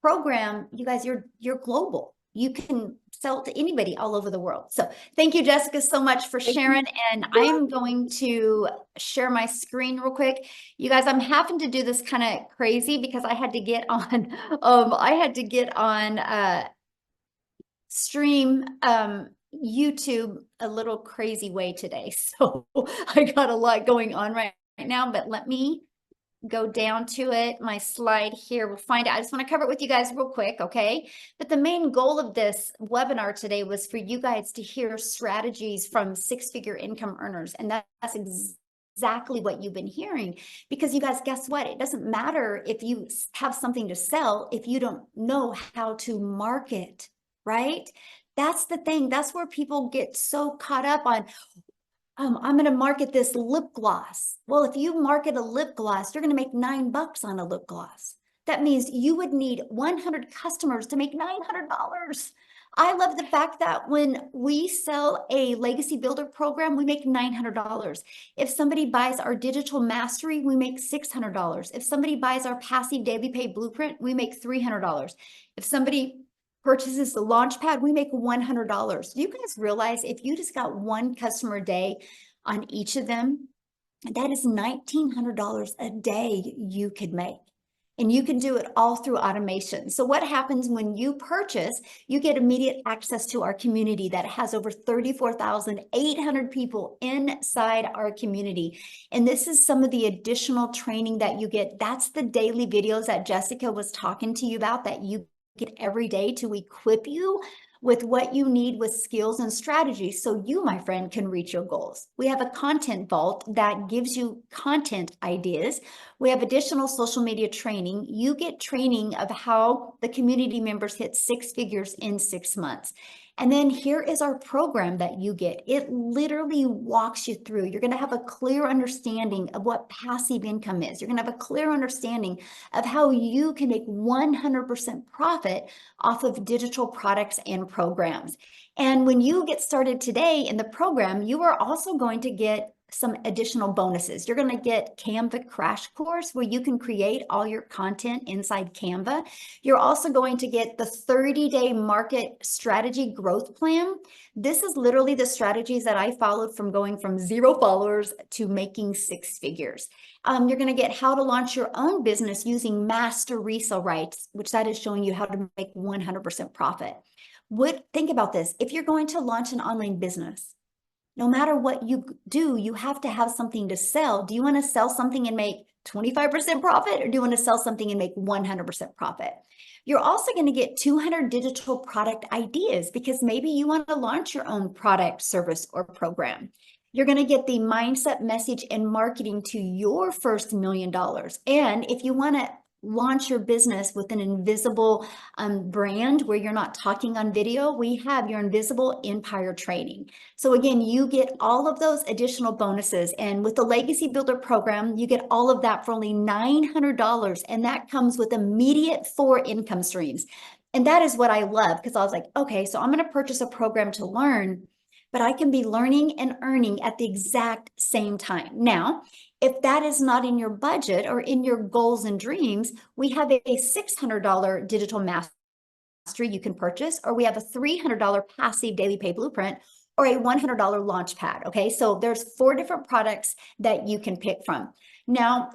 program, you guys, you're global. You can sell to anybody all over the world. So thank you, Jessica, so much for sharing. And I am going to share my screen real quick. You guys, I'm having to do this kind of crazy because I had to get on, stream YouTube a little crazy way today. So I got a lot going on right now, but let me go down to it. My slide here, we'll find out. I just want to cover it with you guys real quick, okay? But the main goal of this webinar today was for you guys to hear strategies from 6-figure income earners. And that's exactly what you've been hearing, because you guys, guess what? It doesn't matter if you have something to sell if you don't know how to market, right? That's the thing. That's where people get so caught up on, I'm going to market this lip gloss. Well, if you market a lip gloss, you're going to make $9 on a lip gloss. That means you would need 100 customers to make $900. I love the fact that when we sell a legacy builder program, we make $900. If somebody buys our digital mastery, we make $600. If somebody buys our passive daily pay blueprint, we make $300. If somebody purchases the Launchpad, we make $100. Do you guys realize if you just got one customer a day on each of them, that is $1,900 a day you could make. And you can do it all through automation. So what happens when you purchase, you get immediate access to our community that has over 34,800 people inside our community. And this is some of the additional training that you get. That's the daily videos that Jessica was talking to you about that you get every day to equip you with what you need with skills and strategies so you, my friend, can reach your goals. We have a content vault that gives you content ideas. We have additional social media training. You get training of how the community members hit 6 figures in 6 months. And then here is our program that you get. It literally walks you through. You're going to have a clear understanding of what passive income is. You're going to have a clear understanding of how you can make 100% profit off of digital products and programs. And when you get started today in the program, you are also going to get some additional bonuses. You're going to get Canva crash course where you can create all your content inside Canva. You're also going to get the 30-day market strategy growth plan. This is literally the strategies that I followed from going from 0 followers to making 6 figures. You're going to get how to launch your own business using master resale rights, which that is showing you how to make 100% profit. Think about this. If you're going to launch an online business, no matter what you do, you have to have something to sell. Do you want to sell something and make 25% profit, or do you want to sell something and make 100% profit? You're also going to get 200 digital product ideas because maybe you want to launch your own product, service, or program. You're going to get the mindset, message, and marketing to your first $1 million. And if you want to launch your business with an invisible brand where you're not talking on video, we have your Invisible Empire training. So again, you get all of those additional bonuses. And with the Legacy Builder program, you get all of that for only $900. And that comes with immediate 4 income streams. And that is what I love, because I was like, okay, so I'm going to purchase a program to learn, but I can be learning and earning at the exact same time. Now, if that is not in your budget or in your goals and dreams, we have a $600 digital mastery you can purchase, or we have a $300 passive daily pay blueprint, or a $100 launch pad. Okay, so there's 4 different products that you can pick from. Now,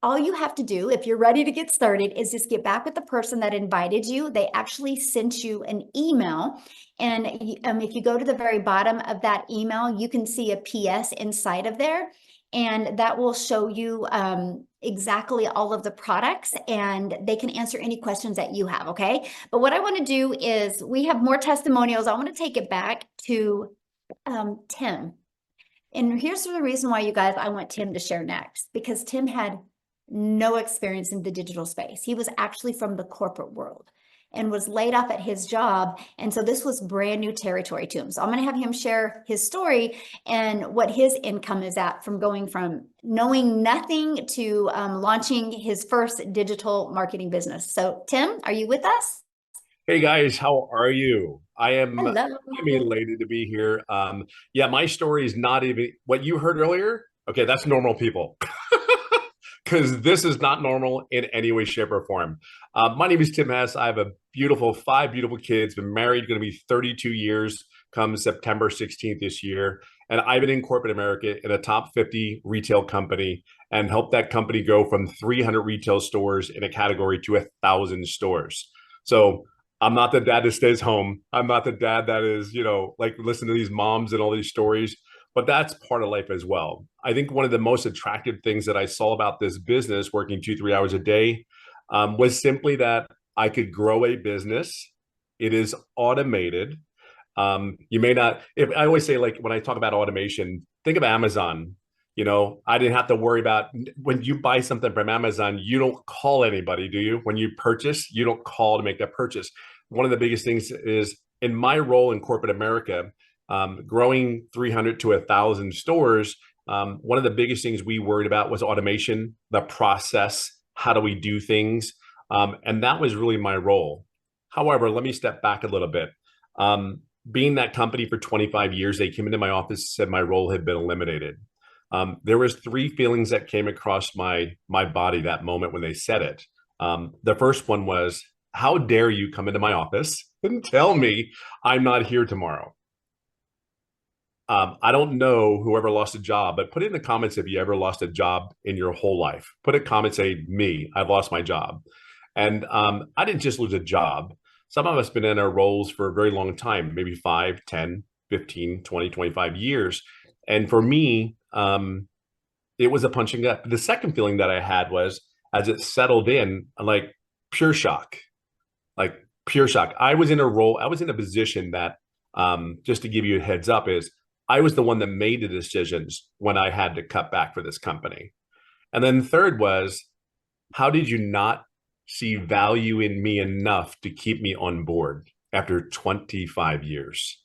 all you have to do if you're ready to get started is just get back with the person that invited you. They actually sent you an email. And if you go to the very bottom of that email, you can see a PS inside of there. And that will show you exactly all of the products, and they can answer any questions that you have, okay? But what I want to do is, we have more testimonials. I want to take it back to Tim. And here's the reason why, you guys, I want Tim to share next, because Tim had no experience in the digital space. He was actually from the corporate world and was laid off at his job. And so this was brand new territory to him. So I'm going to have him share his story and what his income is at from going from knowing nothing to launching his first digital marketing business. So Tim, are you with us? Hey guys, how are you? I am Hello. elated to be here. Yeah, my story is not even what you heard earlier. Okay, that's normal people. Because this is not normal in any way, shape, or form. My name is Tim Hess. I have a beautiful 5 beautiful kids. Been married, going to be 32 years come September 16th this year. And I've been in corporate America in a top 50 retail company and helped that company go from 300 retail stores in a category to 1,000 stores. So I'm not the dad that stays home. I'm not the dad that is, like listen to these moms and all these stories. But that's part of life as well. I think one of the most attractive things that I saw about this business, working 2-3 hours a day, was simply that I could grow a business. It is automated. You may not, if I always say, like, when I talk about automation, think of Amazon. I didn't have to worry about when you buy something from Amazon, you don't call anybody, do you? When you purchase, you don't call to make that purchase. One of the biggest things is in my role in corporate America, growing 300 to 1,000 stores, one of the biggest things we worried about was automation, the process, how do we do things? And that was really my role. However, let me step back a little bit. Being that company for 25 years, they came into my office and said my role had been eliminated. There was 3 feelings that came across my body that moment when they said it. The first one was, how dare you come into my office and tell me I'm not here tomorrow? I don't know whoever lost a job, but put it in the comments if you ever lost a job in your whole life. Put a comment, say, me, I've lost my job. And I didn't just lose a job. Some of us have been in our roles for a very long time, maybe 5, 10, 15, 20, 25 years. And for me, it was a punching up. The second feeling that I had was, as it settled in, like pure shock. Like, pure shock. I was in a position that, just to give you a heads up, is I was the one that made the decisions when I had to cut back for this company. And then third was, how did you not see value in me enough to keep me on board after 25 years?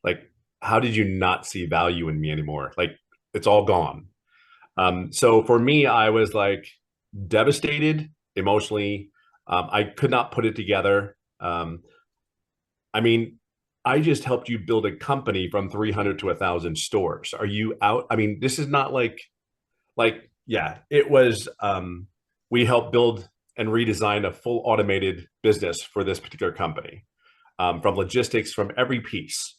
Like, how did you not see value in me anymore? Like, it's all gone. So for me, I was like devastated emotionally. I could not put it together. I mean, I just helped you build a company from 300 to 1,000 stores. Are you out? I mean, this is not yeah, it was, we helped build and redesign a full automated business for this particular company, from logistics, from every piece.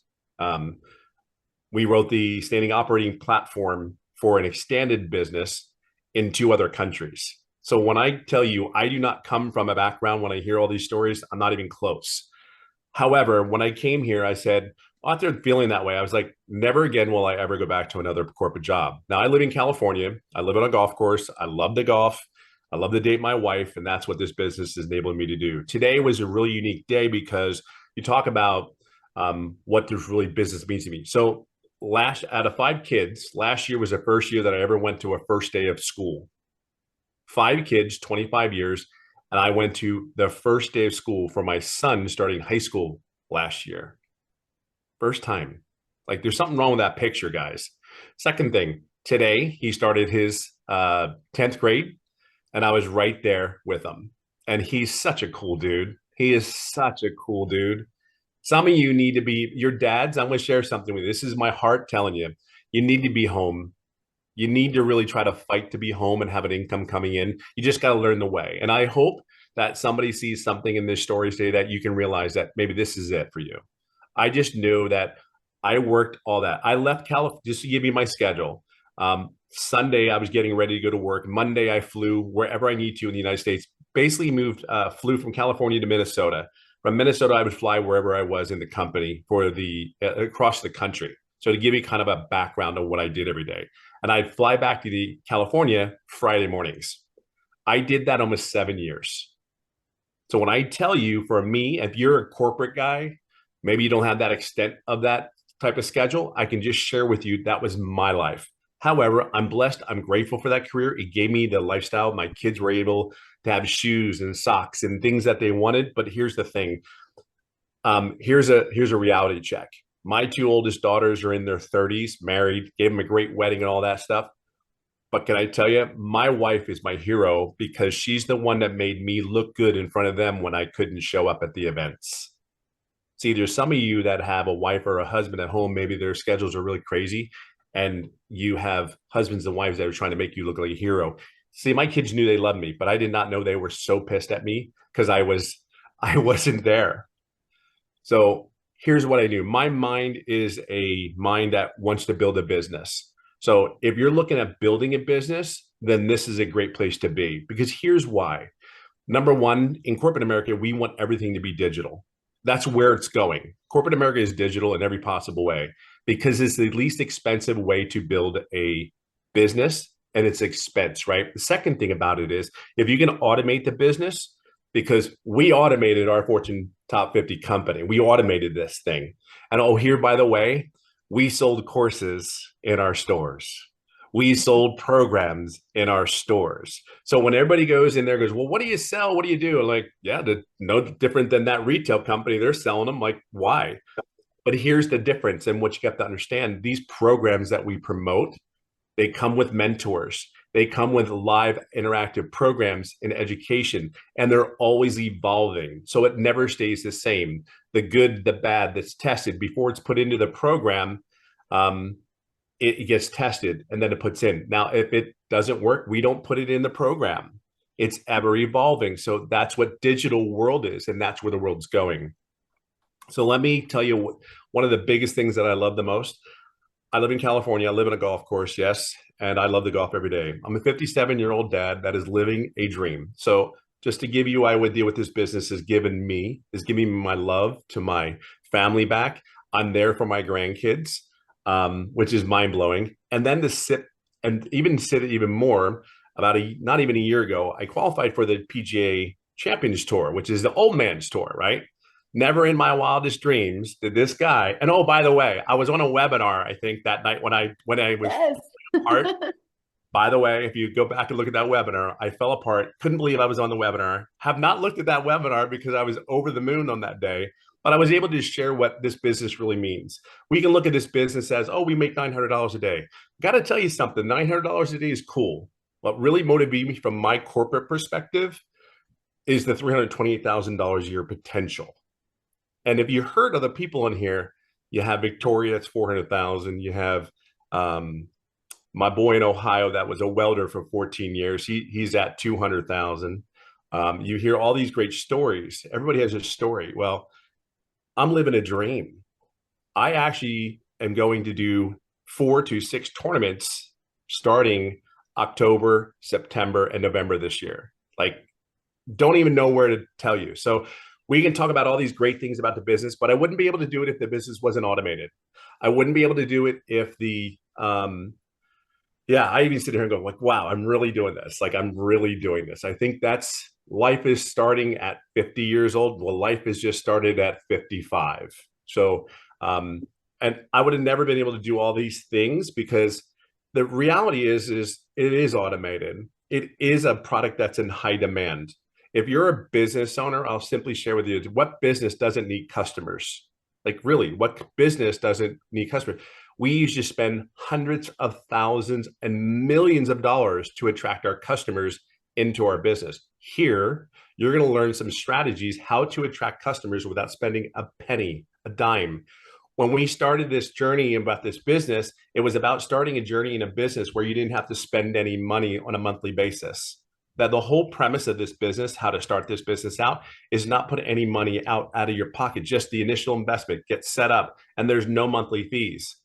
We wrote the standing operating platform for an extended business in 2 other countries. So when I tell you, I do not come from a background, when I hear all these stories, I'm not even close. However, when I came here, I said, after feeling that way, I was like, never again will I ever go back to another corporate job. Now, I live in California. I live on a golf course. I love the golf. I love to date my wife, and that's what this business is enabling me to do. Today was a really unique day because you talk about, what this really business means to me. So out of 5 kids, last year was the first year that I ever went to a first day of school. 5 kids, 25 years. And I went to the first day of school for my son starting high school last year. First time. Like, there's something wrong with that picture, guys. Second thing, today he started his 10th grade, and I was right there with him. And he's such a cool dude. He is such a cool dude. Some of you need to be your dads. I'm going to share something with you. This is my heart telling you. You need to be home. You need to really try to fight to be home and have an income coming in. You just got to learn the way. And I hope that somebody sees something in this story today that you can realize that maybe this is it for you. I just knew that I worked all that. I left California, just to give you my schedule. Sunday, I was getting ready to go to work. Monday, I flew wherever I need to in the United States. Basically flew from California to Minnesota. From Minnesota, I would fly wherever I was in the company for across the country. So to give you kind of a background of what I did every day. And I'd fly back to California Friday mornings. I did that almost 7 years. So when I tell you, for me, if you're a corporate guy, maybe you don't have that extent of that type of schedule, I can just share with you that was my life. However, I'm blessed. I'm grateful for that career. It gave me the lifestyle. My kids were able to have shoes and socks and things that they wanted. But here's the thing. Here's a reality check. My 2 oldest daughters are in their 30s, married, gave them a great wedding and all that stuff. But can I tell you, my wife is my hero because she's the one that made me look good in front of them when I couldn't show up at the events. See, there's some of you that have a wife or a husband at home, maybe their schedules are really crazy, and you have husbands and wives that are trying to make you look like a hero. See, my kids knew they loved me, but I did not know they were so pissed at me because I wasn't there. So here's what I knew. My mind is a mind that wants to build a business. So if you're looking at building a business, then this is a great place to be, because here's why. Number one, in corporate America, we want everything to be digital. That's where it's going. Corporate America is digital in every possible way because it's the least expensive way to build a business, and it's expense, right? The second thing about it is if you can automate the business, because we automated our Fortune Top 50 company. We automated this thing. And oh, here, by the way, we sold courses in our stores. We sold programs in our stores. So when everybody goes in there, goes, well, what do you sell? What do you do? I'm like, yeah, no different than that retail company. They're selling them. Like, why? But here's the difference. And what you have to understand, these programs that we promote, they come with mentors. They come with live interactive programs in education, and they're always evolving. So it never stays the same. The good, the bad that's tested before it's put into the program, it gets tested and then it puts in. Now, if it doesn't work, we don't put it in the program. It's ever evolving. So that's what digital world is, and that's where the world's going. So let me tell you one of the biggest things that I love the most. I live in California. I live in a golf course, yes, and I love the golf every day. I'm a 57-year-old dad that is living a dream. So just to give you an idea what this business has given me, is giving me my love to my family back. I'm there for my grandkids, which is mind-blowing. And then to sit even more, not even a year ago, I qualified for the PGA Champions Tour, which is the old man's tour, right? Never in my wildest dreams did this guy. And oh, by the way, I was on a webinar, I think, that night when I was Yes. apart. By the way, if you go back and look at that webinar, I fell apart. Couldn't believe I was on the webinar. Have not looked at that webinar because I was over the moon on that day. But I was able to share what this business really means. We can look at this business as, oh, we make $900 a day. Got to tell you something, $900 a day is cool. What really motivated me from my corporate perspective is the $328,000 a year potential. And if you heard other people in here, you have Victoria, it's 400,000. You have my boy in Ohio that was a welder for 14 years. He's at 200,000. You hear all these great stories. Everybody has a story. Well, I'm living a dream. I actually am going to do 4 to 6 tournaments starting October, September, and November this year. Like, don't even know where to tell you. So we can talk about all these great things about the business, but I wouldn't be able to do it if the business wasn't automated. I wouldn't be able to do it if the I even sit here and go like, wow, I'm really doing this. Like, I'm really doing this. I think that's life is starting at 50 years old. Well, life is just started at 55. So, and I would have never been able to do all these things because the reality is it is automated. It is a product that's in high demand. If you're a business owner, I'll simply share with you, what business doesn't need customers? Like, really, what business doesn't need customers? We used to spend hundreds of thousands and millions of dollars to attract our customers into our business. Here, you're going to learn some strategies how to attract customers without spending a penny, a dime. When we started this journey about this business, it was about starting a journey in a business where you didn't have to spend any money on a monthly basis. That the whole premise of this business, how to start this business out, is not put any money out of your pocket, just the initial investment, get set up, and there's no monthly fees.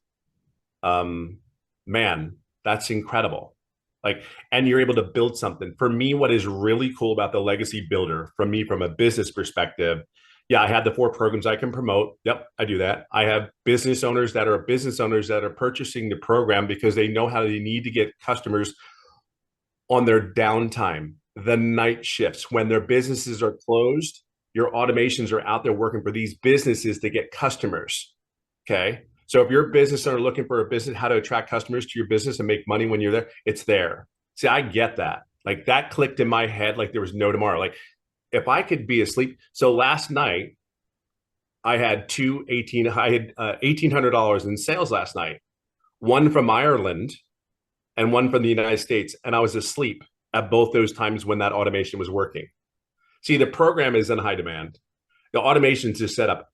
Man, that's incredible. Like, and you're able to build something. For me, what is really cool about the Legacy Builder, from me, from a business perspective, yeah, I have the 4 programs I can promote. Yep, I do that. I have business owners that are purchasing the program because they know how they need to get customers on their downtime, the night shifts, when their businesses are closed. Your automations are out there working for these businesses to get customers. Okay. So if you're a business owner looking for a business, how to attract customers to your business and make money when you're there, it's there. See, I get that. Like, that clicked in my head like there was no tomorrow. Like, if I could be asleep. So last night, I had $1,800 in sales last night, one from Ireland and one from the United States. And I was asleep at both those times when that automation was working. See, the program is in high demand. The automations is set up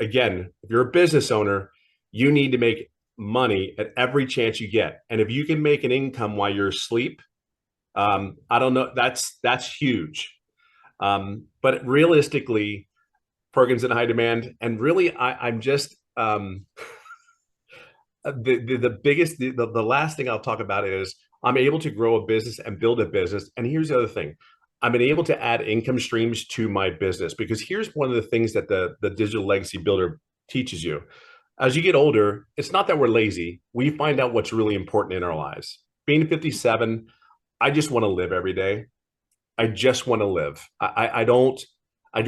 again, if you're a business owner, you need to make money at every chance you get. And if you can make an income while you're asleep, I don't know, that's huge. But realistically, programs in high demand. And really, I'm just, the last thing I'll talk about is I'm able to grow a business and build a business. And here's the other thing. I've been able to add income streams to my business, because here's one of the things that the Digital Legacy Builder teaches you. As you get older, it's not that we're lazy. We find out what's really important in our lives. Being 57, I just want to live every day. I just want to live. I do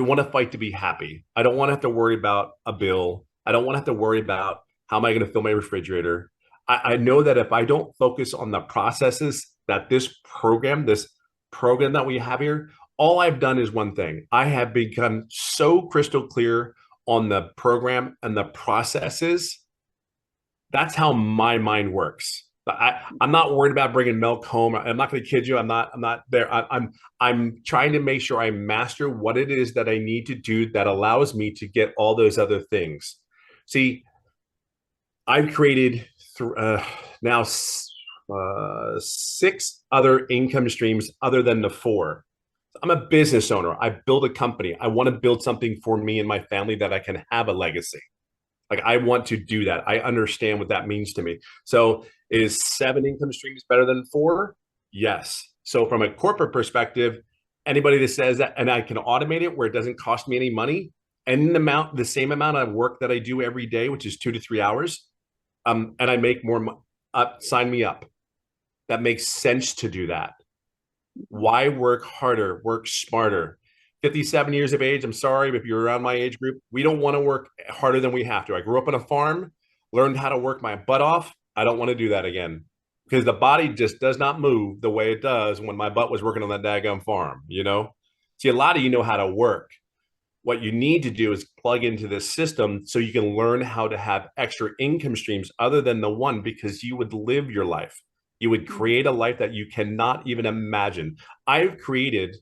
want to fight to be happy. I don't want to have to worry about a bill. I don't want to have to worry about how am I going to fill my refrigerator. I know that if I don't focus on the processes that this program that we have here, all I've done is one thing. I have become so crystal clear on the program and the processes. That's how my mind works. I'm not worried about bringing milk home. I'm not going to kid you. I'm not there. I'm trying to make sure I master what it is that I need to do that allows me to get all those other things. See, I've created now 6 other income streams other than the 4. I'm a business owner. I build a company. I want to build something for me and my family that I can have a legacy. Like, I want to do that. I understand what that means to me. So is 7 income streams better than 4? Yes. So from a corporate perspective, anybody that says that, and I can automate it where it doesn't cost me any money, and the same amount of work that I do every day, which is 2 to 3 hours, and I make more money, sign me up. That makes sense to do that. Why work harder, work smarter? 57 years of age. I'm sorry, but if you're around my age group, we don't want to work harder than we have to. I grew up on a farm, learned how to work my butt off. I don't want to do that again because the body just does not move the way it does when my butt was working on that daggum farm, you know? See, a lot of you know how to work. What you need to do is plug into this system so you can learn how to have extra income streams other than the one, because you would live your life. You would create a life that you cannot even imagine. I've created,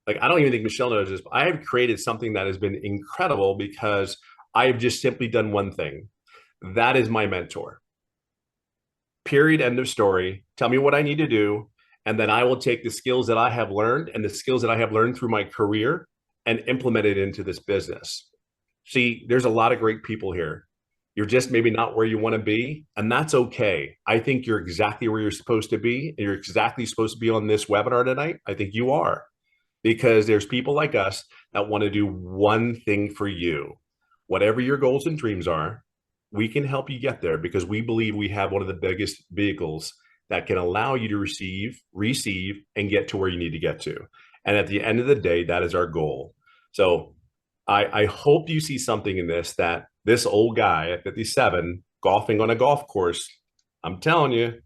like, I don't even think Michelle knows this, but I have created something that has been incredible because I have just simply done one thing. That is my mentor. Period. End of story. Tell me what I need to do. And then I will take the skills that I have learned and the skills that I have learned through my career and implement it into this business. See, there's a lot of great people here. You're just maybe not where you want to be, and that's okay. I think you're exactly where you're supposed to be, and you're exactly supposed to be on this webinar tonight. I think you are, because there's people like us that want to do one thing for you. Whatever your goals and dreams are, we can help you get there because we believe we have one of the biggest vehicles that can allow you to receive, and get to where you need to get to. And at the end of the day, that is our goal. So I hope you see something in this, that this old guy at 57 golfing on a golf course, I'm telling you,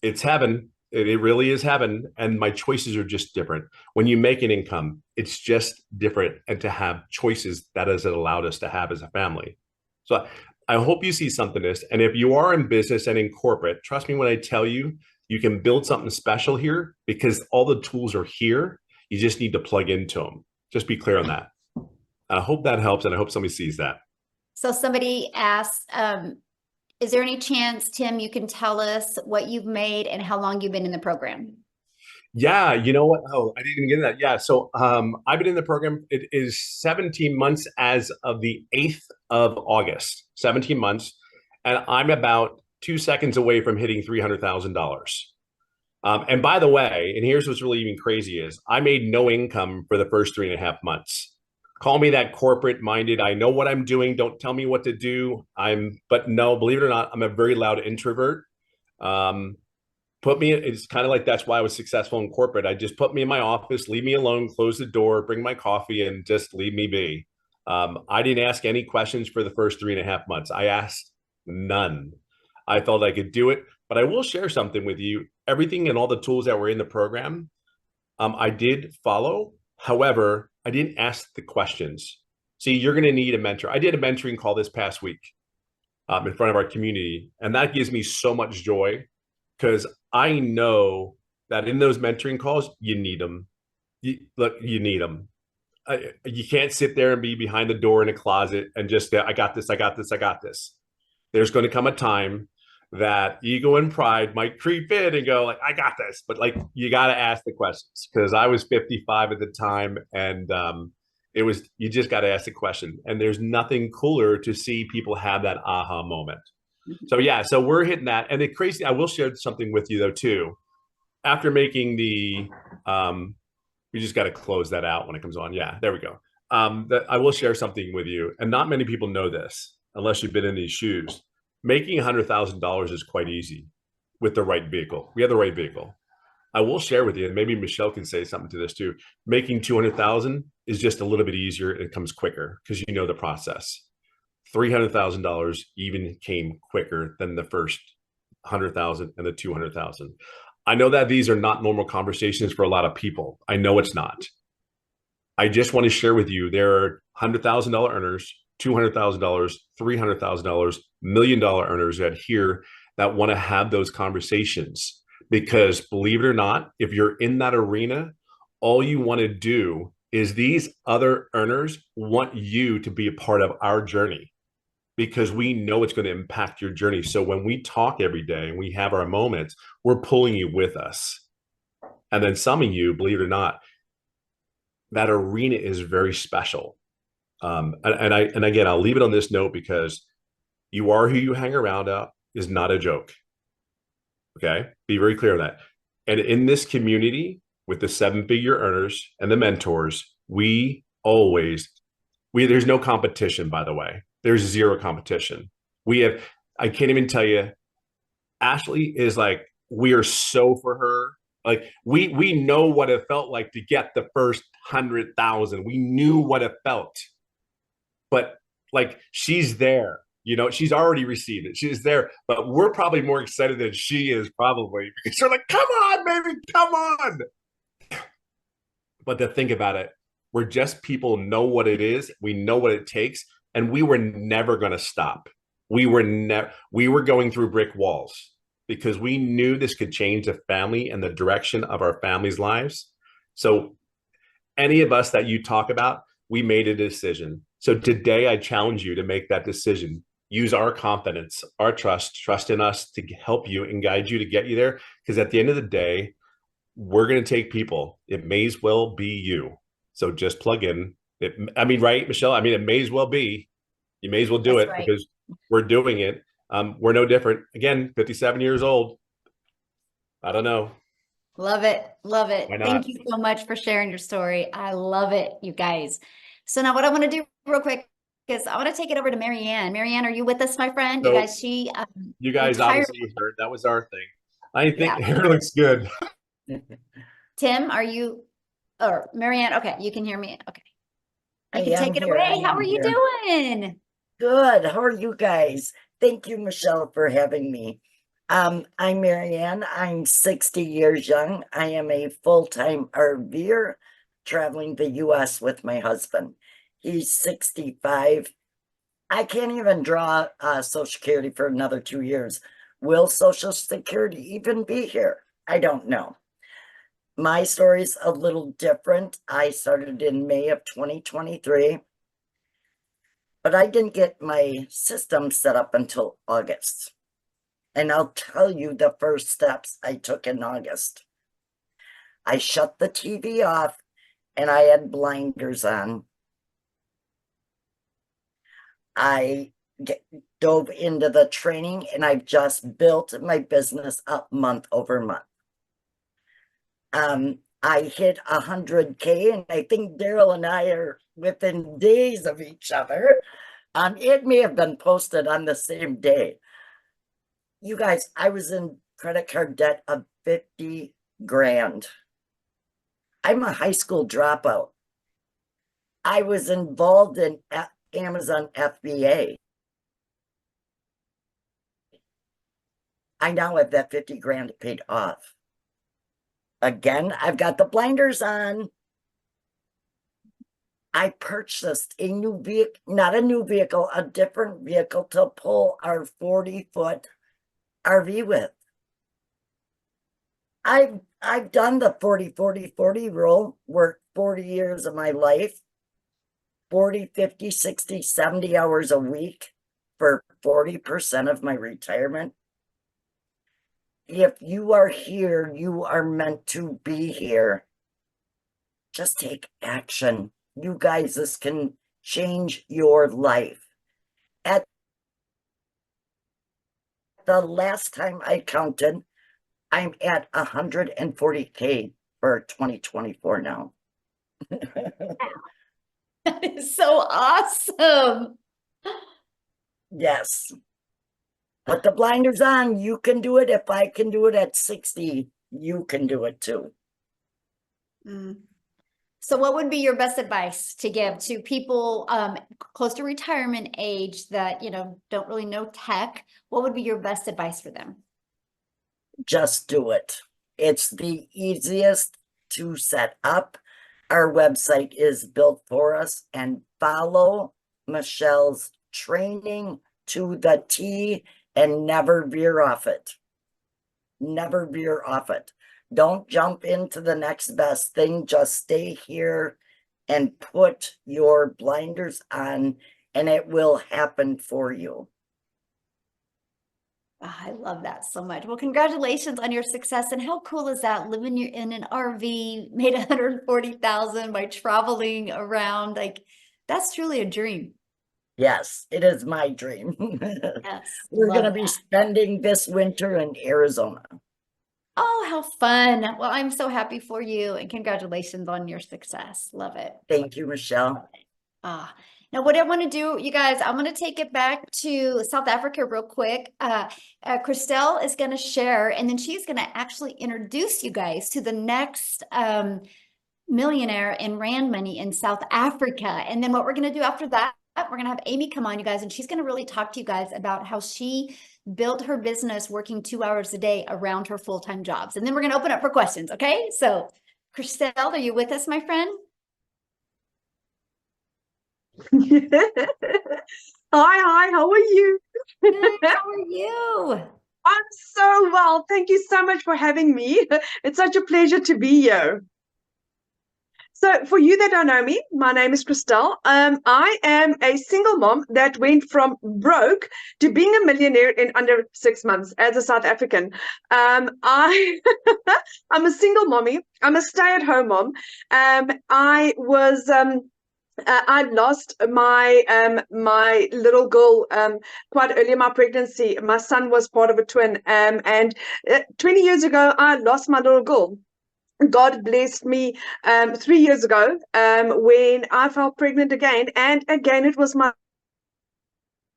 it's heaven. It really is heaven. And my choices are just different. When you make an income, it's just different. And to have choices, that has allowed us to have as a family. So I hope you see something in this. And if you are in business and in corporate, trust me when I tell you, you can build something special here because all the tools are here. You just need to plug into them. Just be clear on that. I hope that helps, and I hope somebody sees that. So somebody asked, is there any chance, Tim, you can tell us what you've made and how long you've been in the program? Yeah, you know what? Oh, I didn't even get into that. Yeah, so I've been in the program. It is 17 months as of the 8th of August, 17 months. And I'm about 2 seconds away from hitting $300,000. And by the way, and here's what's really even crazy is I made no income for the first 3.5 months. Call me that corporate minded. I know what I'm doing. Don't tell me what to do. But no, believe it or not, I'm a very loud introvert. It's kind of like, that's why I was successful in corporate. I just put me in my office, leave me alone, close the door, bring my coffee, and just leave me be. I didn't ask any questions for the first 3.5 months. I asked none. I felt I could do it, but I will share something with you. Everything and all the tools that were in the program, I did follow. However, I didn't ask the questions. See, you're going to need a mentor. I did a mentoring call this past week in front of our community, and that gives me so much joy because I know that in those mentoring calls, you need them. You need them. You can't sit there and be behind the door in a closet and just say, I got this, I got this, I got this. There's going to come a time that ego and pride might creep in and go like, I got this, but like, you got to ask the questions, because I was 55 at the time, and you just got to ask the question. And there's nothing cooler to see people have that aha moment. So yeah, so we're hitting that. And the crazy, I will share something with you though too. After making the, we just got to close that out when it comes on. Yeah, there we go. That I will share something with you, and not many people know this unless you've been in these shoes. Making $100,000 is quite easy with the right vehicle. We have the right vehicle. I will share with you, and maybe Michelle can say something to this too. Making 200,000 is just a little bit easier, and it comes quicker because you know the process. $300,000 even came quicker than the first 100,000 and the 200,000. I know that these are not normal conversations for a lot of people. I know it's not. I just want to share with you, there are $100,000 earners, $200,000, $300,000, $1 million earners that want to have those conversations. Because believe it or not, if you're in that arena, all you want to do is these other earners want you to be a part of our journey, because we know it's going to impact your journey. So when we talk every day and we have our moments, we're pulling you with us. And then some of you, believe it or not, that arena is very special. And again, I'll leave it on this note, because you are who you hang around is not a joke. Okay, be very clear on that. And in this community with the 7-figure earners and the mentors, there's no competition, by the way. There's zero competition. I can't even tell you, Ashley is like, we are so for her. Like we know what it felt like to get the first 100,000. We knew what it felt, but like she's there. You know, she's already received it. She's there, but we're probably more excited than she is, probably, because we're like, come on, baby, come on. But to think about it, we're just people know what it is. We know what it takes, and we were never going to stop. We were going through brick walls because we knew this could change the family and the direction of our family's lives. So any of us that you talk about, we made a decision. So today I challenge you to make that decision. Use our confidence, our trust in us to help you and guide you to get you there. Because at the end of the day, we're going to take people. It may as well be you. So just plug in. I mean, right, Michelle? I mean, it may as well be. You may as well do That's it right. because we're doing it. We're no different. Again, 57 years old. I don't know. Love it. Love it. Why Thank not? you so much for sharing your story. I love it, you guys. So now what I want to do real quick is I want to take it over to Marianne. Marianne, are you with us, my friend? You So guys, she you guys retired. obviously heard that was our thing. I think Yeah. hair looks good. Tim, are you, or Marianne? Okay, you can hear me. Okay. You I can am take it here, away. I How am are you here. doing? Good. How are you guys? Thank you, Michelle, for having me. I'm Marianne. I'm 60 years young. I am a full-time RVer traveling the US with my husband. He's 65. I can't even draw Social Security for another 2 years. Will Social Security even be here? I don't know. My story's a little different. I started in May of 2023. But I didn't get my system set up until August. And I'll tell you the first steps I took in August. I shut the TV off and I had blinders on. I dove into the training and I've just built my business up month over month. I hit 100K and I think Daryl and I are within days of each other. It may have been posted on the same day. You guys, I was in credit card debt of 50 grand. I'm a high school dropout. I was involved in Amazon FBA. I now have that 50 grand paid off. Again, I've got the blinders on. I purchased a new vehicle, not a new vehicle, a different vehicle to pull our 40-foot RV with. I've done the 40-40-40 rule, worked 40 years of my life, 40, 50, 60, 70 hours a week for 40% of my retirement. If you are here, you are meant to be here. Just take action. You guys, this can change your life. At the last time I counted, I'm at 140K for 2024 now. That is so awesome. Yes. Put the blinders on. You can do it. If I can do it at 60, you can do it too. So what would be your best advice to give to people close to retirement age that, you know, don't really know tech? What would be your best advice for them? Just do it. It's the easiest to set up. Our website is built for us, and follow Michelle's training to the T and never veer off it. Never veer off it. Don't jump into the next best thing. Just stay here and put your blinders on, and it will happen for you. Oh, I love that so much. Well, congratulations on your success. And how cool is that? Living in an RV, made 140,000 by traveling around. Like, that's truly a dream. Yes, it is my dream. Yes. We're going to love be that. spending this winter in Arizona. Oh, how fun. Well, I'm so happy for you and congratulations on your success. Love it. Thank you, Michelle. Ah, Now, what I want to do, you guys, I'm going to take it back to South Africa real quick. Christelle is going to share, and then she's going to actually introduce you guys to the next millionaire in Rand money in South Africa. And then what we're going to do after that, we're going to have Amy come on, you guys, and she's going to really talk to you guys about how she built her business working 2 hours a day around her full-time jobs. And then we're going to open up for questions. Okay. So Christelle, are you with us, my friend? Hi, how are you? Good, how are you? I'm so well. Thank you so much for having me. It's such a pleasure to be here. So for you that don't know me, my name is Christelle. I am a single mom that went from broke to being a millionaire in under 6 months as a South African. I'm a single mommy. I'm a stay-at-home mom. I lost my little girl quite early in my pregnancy. My son was part of a twin, and 20 years ago I lost my little girl. God blessed me 3 years ago when I fell pregnant again, and again it was my.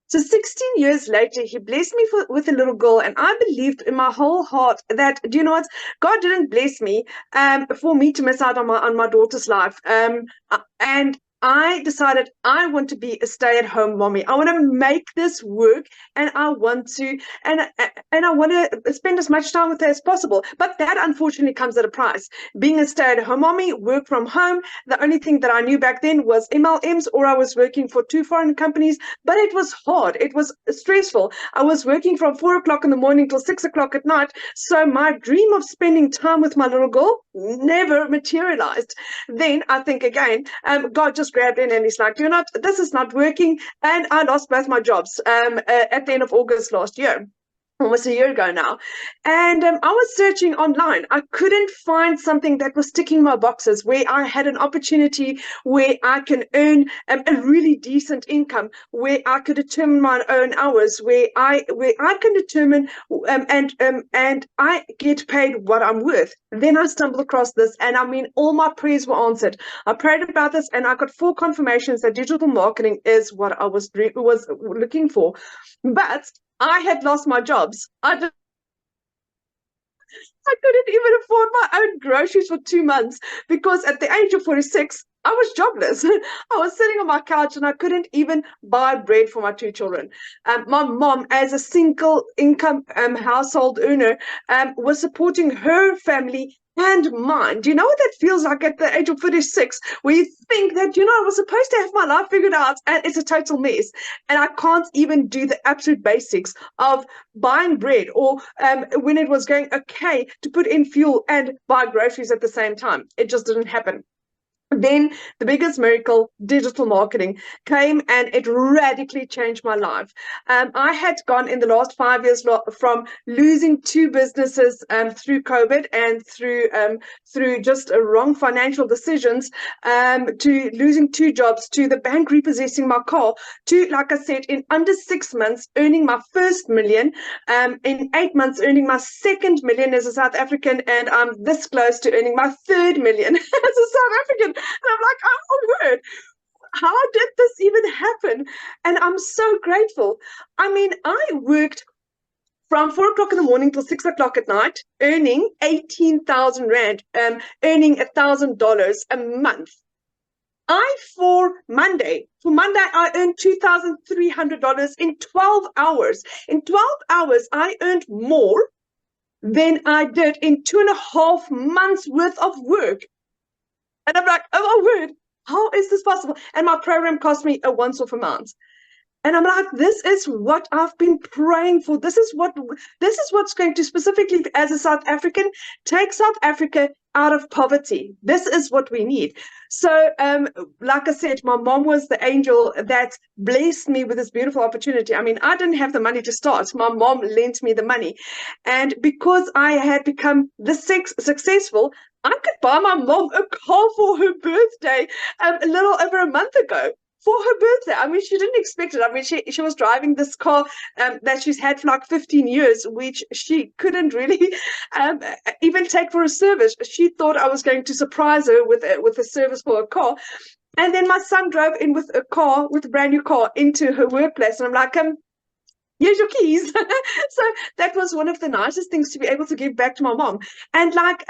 So 16 years later, he blessed me with a little girl, and I believed in my whole heart that, do you know what, God didn't bless me for me to miss out on my daughter's life. And I decided I want to be a stay-at-home mommy. I want to make this work, and I want to spend as much time with her as possible. But that unfortunately comes at a price. Being a stay-at-home mommy, work from home, the only thing that I knew back then was MLMs, or I was working for 2 foreign companies, but it was hard. It was stressful. I was working from 4 o'clock in the morning till 6 o'clock at night. So my dream of spending time with my little girl never materialized. Then I think again, God just grabbed in and he's like, you know, this is not working. And I lost both my jobs at the end of August last year. Almost a year ago now. And I was searching online. I couldn't find something that was ticking my boxes, where I had an opportunity where I can earn a really decent income, where I could determine my own hours, where I can determine and I get paid what I'm worth. Then I stumbled across this, and I mean, all my prayers were answered. I prayed about this, and I got 4 confirmations that digital marketing is what I was looking for. But I had lost my jobs. I couldn't even afford my own groceries for 2 months, because at the age of 46, I was jobless. I was sitting on my couch and I couldn't even buy bread for my 2 children. My mom, as a single income household earner, was supporting her family and mine. Do you know what that feels like at the age of 46, where you think that, you know, I was supposed to have my life figured out and it's a total mess, and I can't even do the absolute basics of buying bread, or when it was going okay to put in fuel and buy groceries at the same time. It just didn't happen. Then the biggest miracle, digital marketing, came, and it radically changed my life. I had gone in the last 5 years from losing 2 businesses through COVID and through just wrong financial decisions, to losing 2 jobs, to the bank repossessing my car, to, like I said, in under 6 months earning my first million, in 8 months earning my second million as a South African, and I'm this close to earning my 3rd million as a South African. And I'm like, oh my word, how did this even happen? And I'm so grateful. I mean, I worked from 4 o'clock in the morning till 6 o'clock at night, earning 18,000 Rand, earning $1,000 a month. For Monday, I earned $2,300 in 12 hours. In 12 hours, I earned more than I did in 2.5 months worth of work. And I'm like, oh my word, how is this possible? And my program cost me a once-off amount. And I'm like, this is what I've been praying for. This is what's going to specifically, as a South African, take South Africa out of poverty. This is what we need. So, like I said, my mom was the angel that blessed me with this beautiful opportunity. I mean, I didn't have the money to start. My mom lent me the money. And because I had become this successful, I could buy my mom a car for her birthday a little over a month ago. For her birthday. I mean, she didn't expect it. I mean, she was driving this car that she's had for like 15 years, which she couldn't really even take for a service. She thought I was going to surprise her with a service for a car. And then my son drove in with a brand new car into her workplace. And I'm like, here's your keys. So that was one of the nicest things to be able to give back to my mom. And like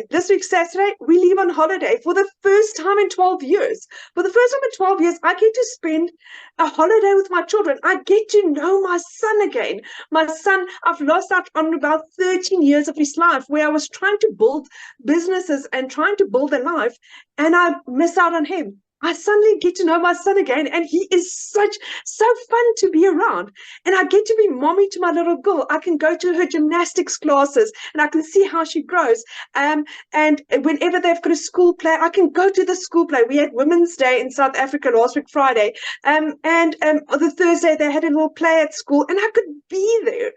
this week Saturday, we leave on holiday for the first time in 12 years. For the first time in 12 years, I get to spend a holiday with my children. I get to know my son again. My son, I've lost out on about 13 years of his life where I was trying to build businesses and trying to build a life, and I miss out on him. I suddenly get to know my son again, and he is so fun to be around. And I get to be mommy to my little girl. I can go to her gymnastics classes, and I can see how she grows. And whenever they've got a school play, I can go to the school play. We had Women's Day in South Africa last week, Friday. And the Thursday they had a little play at school, and I could be there.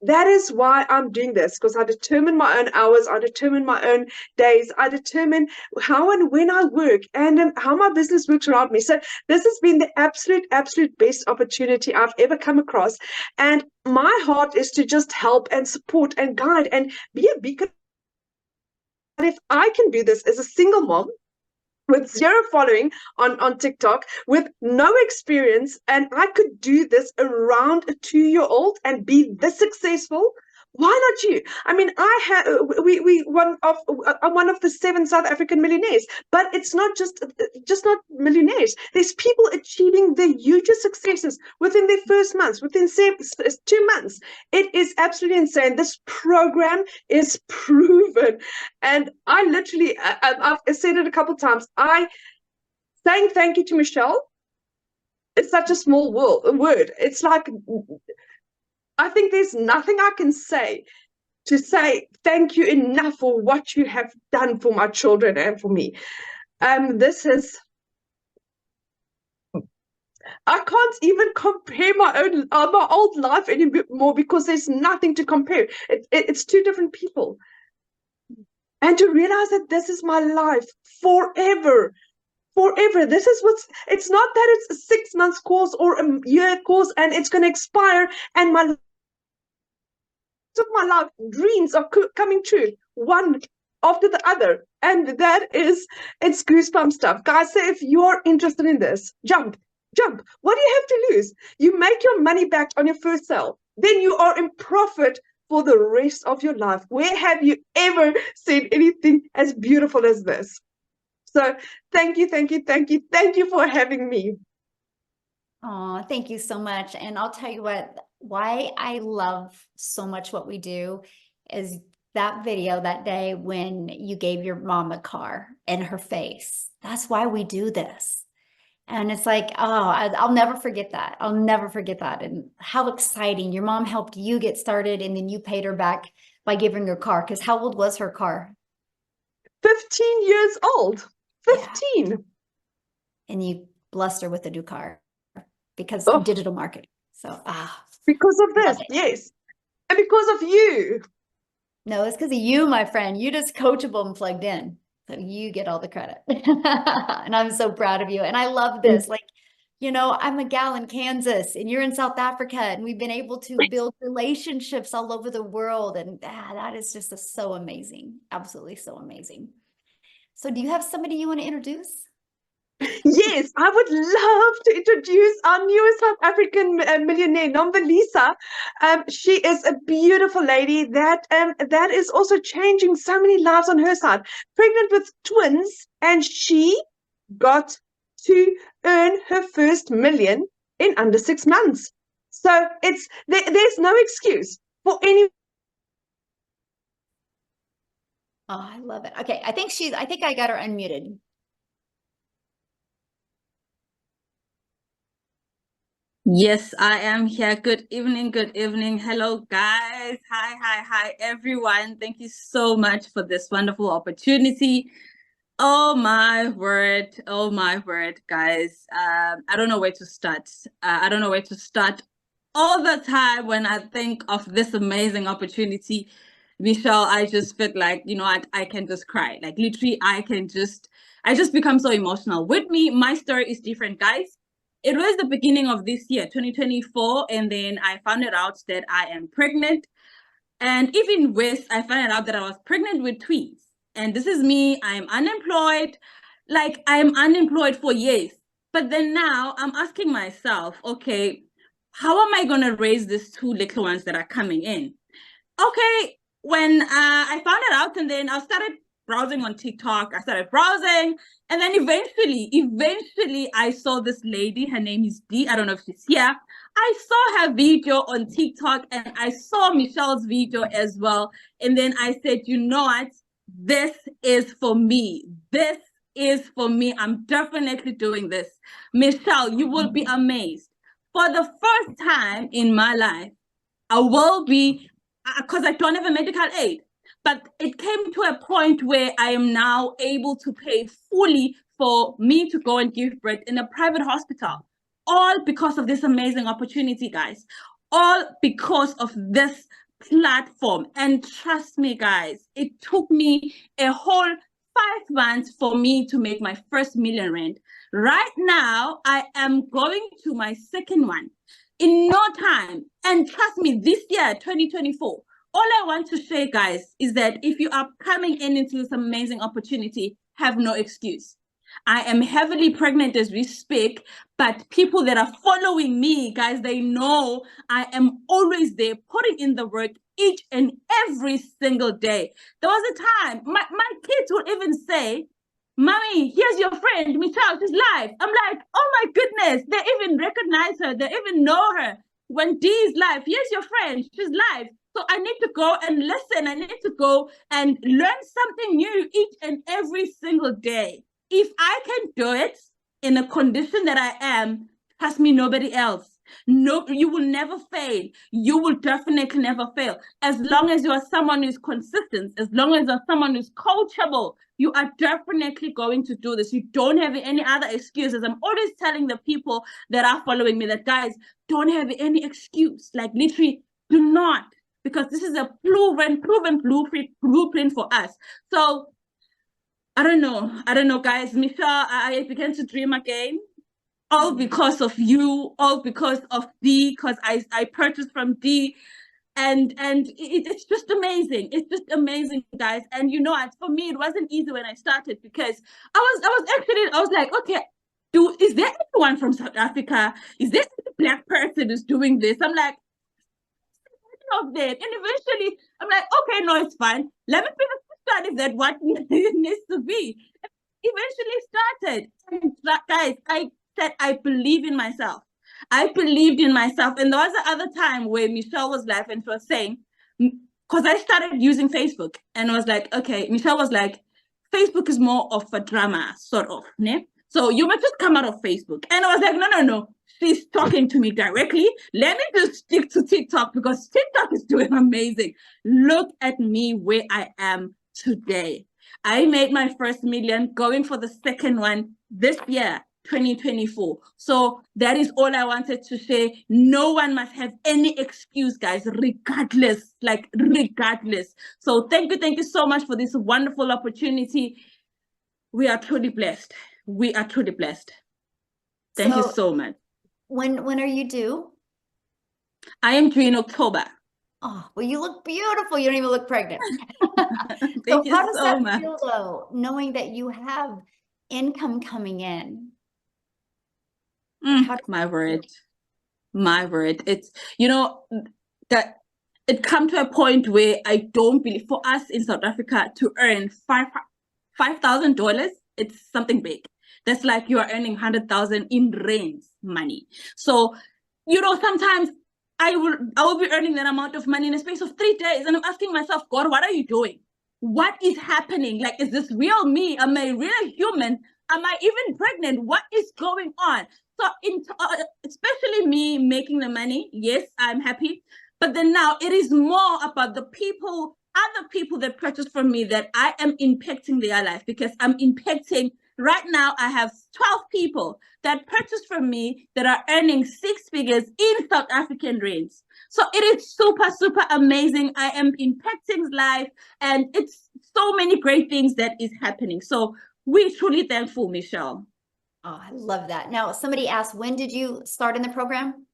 That is why I'm doing this, because I determine my own hours, I determine my own days, I determine how and when I work, and how my business works around me. So this has been the absolute best opportunity I've ever come across. And my heart is to just help and support and guide and be a beacon. And if I can do this as a single mom, with zero following on TikTok, with no experience, and I could do this around a 2-year-old and be this successful, why not you? I mean, we one of the 7 South African millionaires, but it's not just not millionaires. There's people achieving the hugest successes within their first months, within 2 months. It is absolutely insane. This program is proven, and I literally, I've said it a couple of times. Saying thank you to Michelle is such a small word. It's like, I think there's nothing I can say to say thank you enough for what you have done for my children and for me. This is, I can't even compare my old life anymore, because there's nothing to compare. It's 2 different people. And to realize that this is my life forever. This is it's not that it's a 6 months course or a year course and it's going to expire, and my life dreams are coming true, one after the other. And it's goosebump stuff. Guys, so if you're interested in this, jump. What do you have to lose? You make your money back on your first sale, then you are in profit for the rest of your life. Where have you ever seen anything as beautiful as this? So thank you for having me. Oh, thank you so much. And I'll tell you why I love so much what we do is that video that day when you gave your mom a car and her face. That's why we do this. And it's like, oh, I'll never forget that. I'll never forget that. And how exciting. Your mom helped you get started, and then you paid her back by giving her a car. Because how old was her car? 15 years old. 15. Yeah. And you blessed her with a new car because of digital marketing. So, because of this, yes. And because of you. No, it's because of you, my friend. You just coachable and plugged in. So you get all the credit. And I'm so proud of you. And I love this. Like, you know, I'm a gal in Kansas and you're in South Africa, and we've been able to build relationships all over the world. And that is just so amazing. Absolutely so amazing. So do you have somebody you want to introduce? Yes, I would love to introduce our newest South African millionaire, Lisa. She is a beautiful lady that is also changing so many lives on her side. Pregnant with twins, and she got to earn her first million in under 6 months. So there's no excuse for any. Oh, I love it. Okay, I think I got her unmuted. Yes, I am here. Good evening. Hello, guys. Hi, everyone. Thank you so much for this wonderful opportunity. Oh my word, guys. I don't know where to start. All the time when I think of this amazing opportunity, Michelle, I just feel like, you know, I can just cry. Like literally, I just become so emotional. With me, my story is different, guys. It was the beginning of this year, 2024, and then I found out that I am pregnant. And even worse, I found out that I was pregnant with twins. And this is me, I'm unemployed. like I'm unemployed for years. But then now I'm asking myself, okay, how am I going to raise these two little ones that are coming in? Okay, when I found it out, and then I started browsing on TikTok. I started browsing, and then eventually I saw this lady. Her name is Dee. I don't know if she's here. I saw her video on TikTok, and I saw Michelle's video as well. And then I said, you know what? This is for me. This is for me. I'm definitely doing this. Michelle, you will be amazed. For the first time in my life, I will be, because I don't have a medical aid, but it came to a point where I am now able to pay fully for me to go and give birth in a private hospital. All because of this amazing opportunity, guys. All because of this platform. And trust me, guys, it took me a whole 5 months for me to make my first £1,000,000. Right now, I am going to my second one in no time. And trust me, this year, 2024, all I want to say, guys, is that if you are coming into this amazing opportunity, have no excuse. I am heavily pregnant as we speak, but people that are following me, guys, they know I am always there putting in the work each and every single day. There was a time my kids would even say, Mommy, here's your friend, Michelle, she's live. I'm like, oh my goodness, they even recognize her, they even know her. When Dee is live, here's your friend, she's live. So I need to go and listen. I need to go and learn something new each and every single day. If I can do it in a condition that I am, trust me, nobody else. No, you will never fail. You will definitely never fail. As long as you are someone who's consistent, as long as you're someone who's coachable, you are definitely going to do this. You don't have any other excuses. I'm always telling the people that are following me that, guys, don't have any excuse. Like, literally, do not. Because this is a proven blueprint for us. So, I don't know, guys. Michelle, I began to dream again. All because of you, all because of Dee, because I purchased from Dee. And it's just amazing. It's just amazing, guys. And you know, for me, it wasn't easy when I started, because I was like, okay, is there anyone from South Africa? Is there a Black person who's doing this? I'm like, of them. And eventually I'm like, okay, no, it's fine. Let me figure if that what it needs to be. Eventually started. And guys, I said I believe in myself. I believed in myself. And there was the other time where Michelle was live and she was saying, because I started using Facebook, and I was like, okay, Michelle was like, Facebook is more of a drama, sort of, né? So you might just come out of Facebook. And I was like, no. She's talking to me directly. Let me just stick to TikTok, because TikTok is doing amazing. Look at me where I am today. I made my first million, going for the second one this year, 2024. So that is all I wanted to say. No one must have any excuse, guys, regardless. So thank you so much for this wonderful opportunity. We are truly blessed. Thank you so much. When are you due? I am due in October. Oh, well, you look beautiful. You don't even look pregnant. Thank you how does so that much. feel, though, knowing that you have income coming in? My word. It's, you know, that it come to a point where I don't believe, for us in South Africa to earn $5,000, it's something big. That's like you are earning 100,000 in rands money. So, you know, sometimes I will be earning that amount of money in a space of 3 days, and I'm asking myself, God, what are you doing? What is happening? Like, is this real me? Am I real human? Am I even pregnant? What is going on? So, especially me making the money, yes, I'm happy. But then now it is more about the people, other people that purchase from me, that I am impacting their life, because I'm impacting. Right now, I have 12 people that purchase from me that are earning 6 figures in South African rands. So it is super amazing. I am impacting life, and it's so many great things that is happening. So we're truly thankful, Michelle. Oh, I love that. Now, somebody asked, when did you start in the program?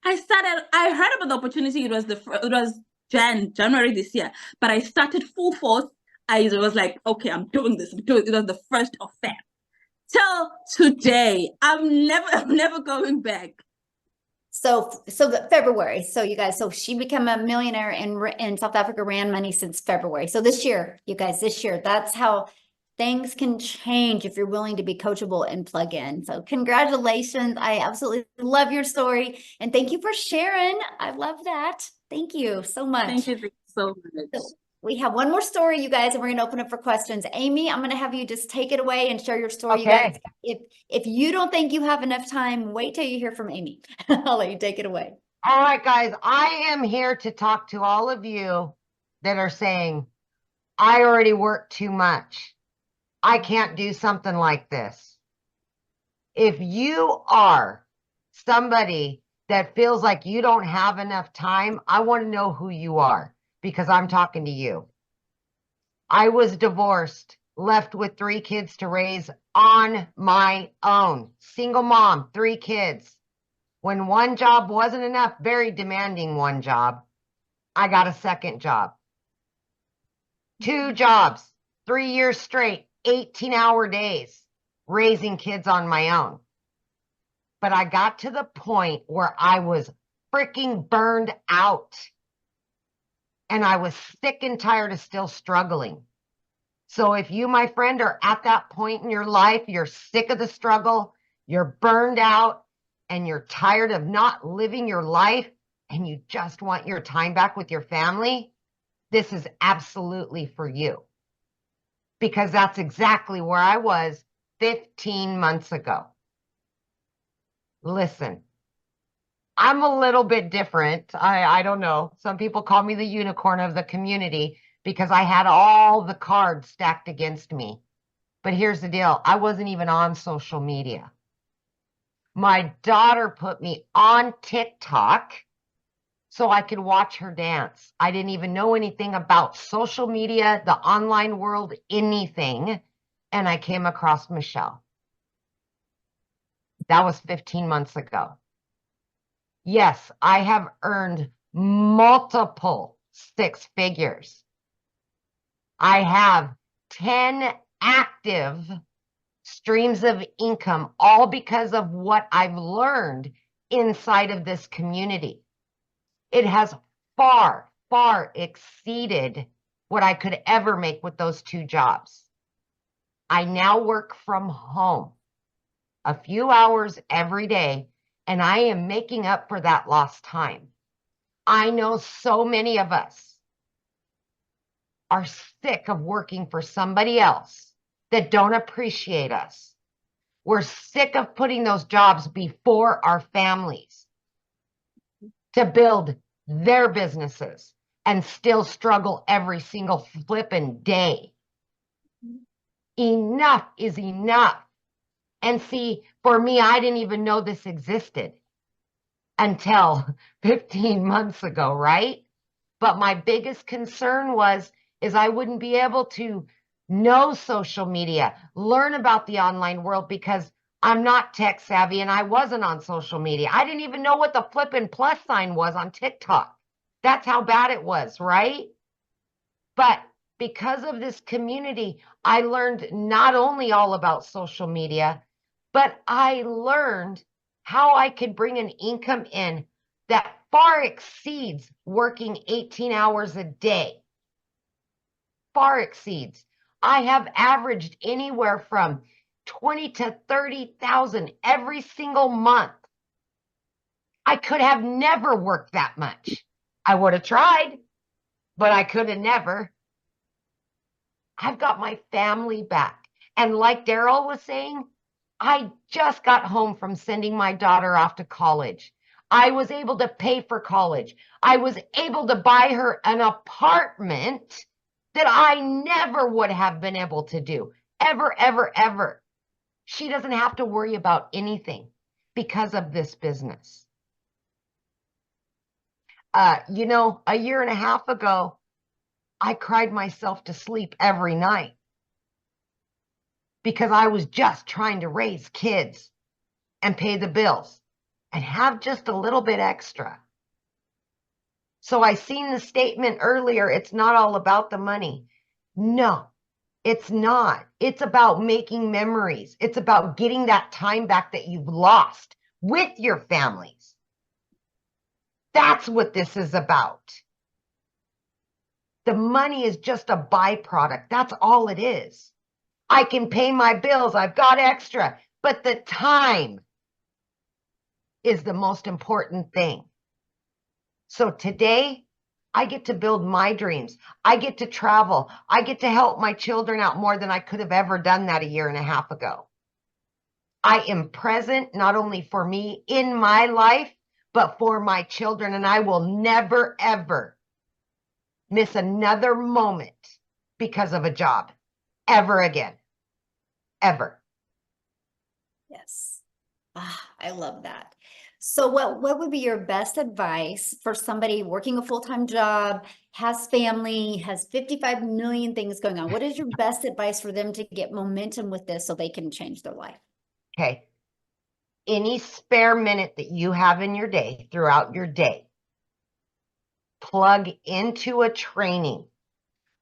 I heard about the opportunity. It was January this year, but I started full force. I was like, okay, I'm doing this. It was the 1st of Feb. till today. I'm never going back. So the February. So you guys, so she became a millionaire in South Africa, ran money since February. So this year, you guys, this year, that's how things can change if you're willing to be coachable and plug in. So congratulations. I absolutely love your story. And thank you for sharing. I love that. Thank you so much. Thank you so much. So we have one more story, you guys, and we're going to open up for questions. Amy, I'm going to have you just take it away and share your story. You guys, if you don't think you have enough time, wait till you hear from Amy. I'll let you take it away. All right, guys, I am here to talk to all of you that are saying, I already work too much. I can't do something like this. If you are somebody that feels like you don't have enough time, I want to know who you are, because I'm talking to you. I was divorced, left with 3 kids to raise on my own. Single mom, 3 kids. When one job wasn't enough, very demanding one job, I got a second job. 2 jobs, 3 years straight, 18-hour days, raising kids on my own. But I got to the point where I was freaking burned out. And I was sick and tired of still struggling. So if you, my friend, are at that point in your life, you're sick of the struggle, you're burned out, and you're tired of not living your life, and you just want your time back with your family, this is absolutely for you. Because that's exactly where I was 15 months ago. Listen, I'm a little bit different. I don't know. Some people call me the unicorn of the community because I had all the cards stacked against me. But here's the deal. I wasn't even on social media. My daughter put me on TikTok so I could watch her dance. I didn't even know anything about social media, the online world, anything. And I came across Michelle. That was 15 months ago. Yes, I have earned multiple 6 figures. I have 10 active streams of income, all because of what I've learned inside of this community. It has far, far exceeded what I could ever make with those 2 jobs. I now work from home a few hours every day, and I am making up for that lost time. I know so many of us are sick of working for somebody else that don't appreciate us. We're sick of putting those jobs before our families to build their businesses and still struggle every single flipping day. Enough is enough. And see, for me, I didn't even know this existed until 15 months ago, right? But my biggest concern is I wouldn't be able to know social media, learn about the online world, because I'm not tech savvy and I wasn't on social media. I didn't even know what the flippin' plus sign was on TikTok. That's how bad it was, right? But because of this community, I learned not only all about social media, but I learned how I could bring an income in that far exceeds working 18 hours a day. Far exceeds. I have averaged anywhere from 20 to 30,000 every single month. I could have never worked that much. I would have tried, but I could have never. I've got my family back. And like Daryl was saying, I just got home from sending my daughter off to college. I was able to pay for college. I was able to buy her an apartment that I never would have been able to do. Ever, ever, ever. She doesn't have to worry about anything because of this business. You know, a year and a half ago, I cried myself to sleep every night because I was just trying to raise kids and pay the bills and have just a little bit extra. So I seen the statement earlier, it's not all about the money. No, It's not. It's about making memories. It's about getting that time back that you've lost with your families. That's what this is about. The money is just a byproduct. That's all it is. I can pay my bills. I've got extra, but the time is the most important thing. So today, I get to build my dreams. I get to travel. I get to help my children out more than I could have ever done that a year and a half ago. I am present not only for me in my life, but for my children. And I will never, ever miss another moment because of a job ever again. Ever. Yes. I love that. So what would be your best advice for somebody working a full-time job, has family, has 55 million things going on? What is your best advice for them to get momentum with this so they can change their life? Okay. Any spare minute that you have in your day, throughout your day, plug into a training.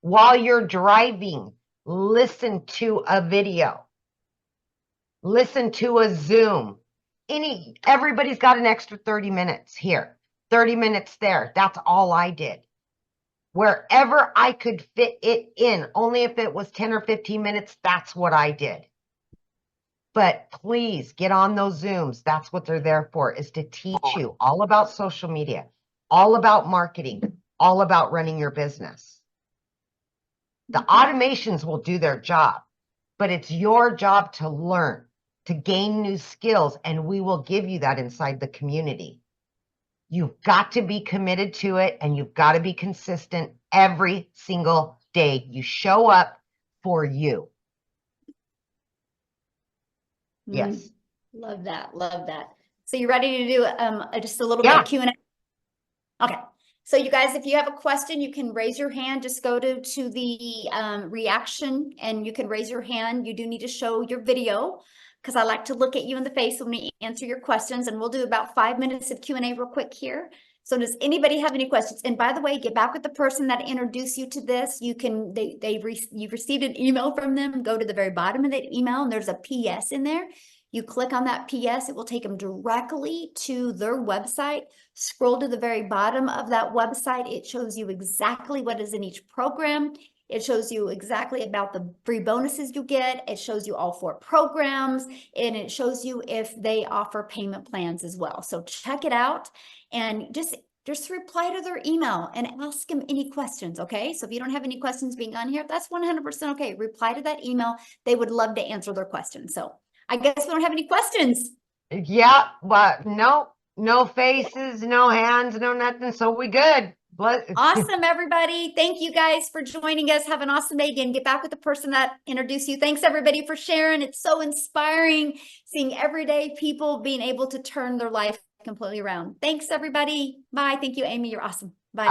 While you're driving, listen to a video. Listen to a Zoom. Everybody's got an extra 30 minutes here, 30 minutes there. That's all I did. Wherever I could fit it in, only if it was 10 or 15 minutes, that's what I did. But please get on those Zooms. That's what they're there for, is to teach you all about social media, all about marketing, all about running your business. The automations will do their job, but it's your job to learn, to gain new skills, and we will give you that inside the community. You've got to be committed to it, and you've got to be consistent every single day. You show up for you. Yes. Love that. Love that. So you ready to do just a little bit of Q&A? Okay. So you guys, if you have a question, you can raise your hand. Just go to the reaction and you can raise your hand. You do need to show your video because I like to look at you in the face when we answer your questions, and we'll do about 5 minutes of Q&A real quick here. So does anybody have any questions? And by the way, get back with the person that introduced you to this. You can, you've received an email from them. Go to the very bottom of that email and there's a PS in there. You click on that PS, it will take them directly to their website. Scroll to the very bottom of that website. It shows you exactly what is in each program. It shows you exactly about the free bonuses you get. It shows you all 4 programs, and it shows you if they offer payment plans as well. So check it out and just reply to their email and ask them any questions, okay? So if you don't have any questions being on here, that's 100% okay. Reply to that email. They would love to answer their questions. So I guess we don't have any questions. Yeah, but no faces, no hands, no nothing. So we good. Awesome, everybody. Thank you guys for joining us. Have an awesome day again. Get back with the person that introduced you. Thanks everybody for sharing. It's so inspiring seeing everyday people being able to turn their life completely around. Thanks everybody. Bye. Thank you, Amy. You're awesome. Bye.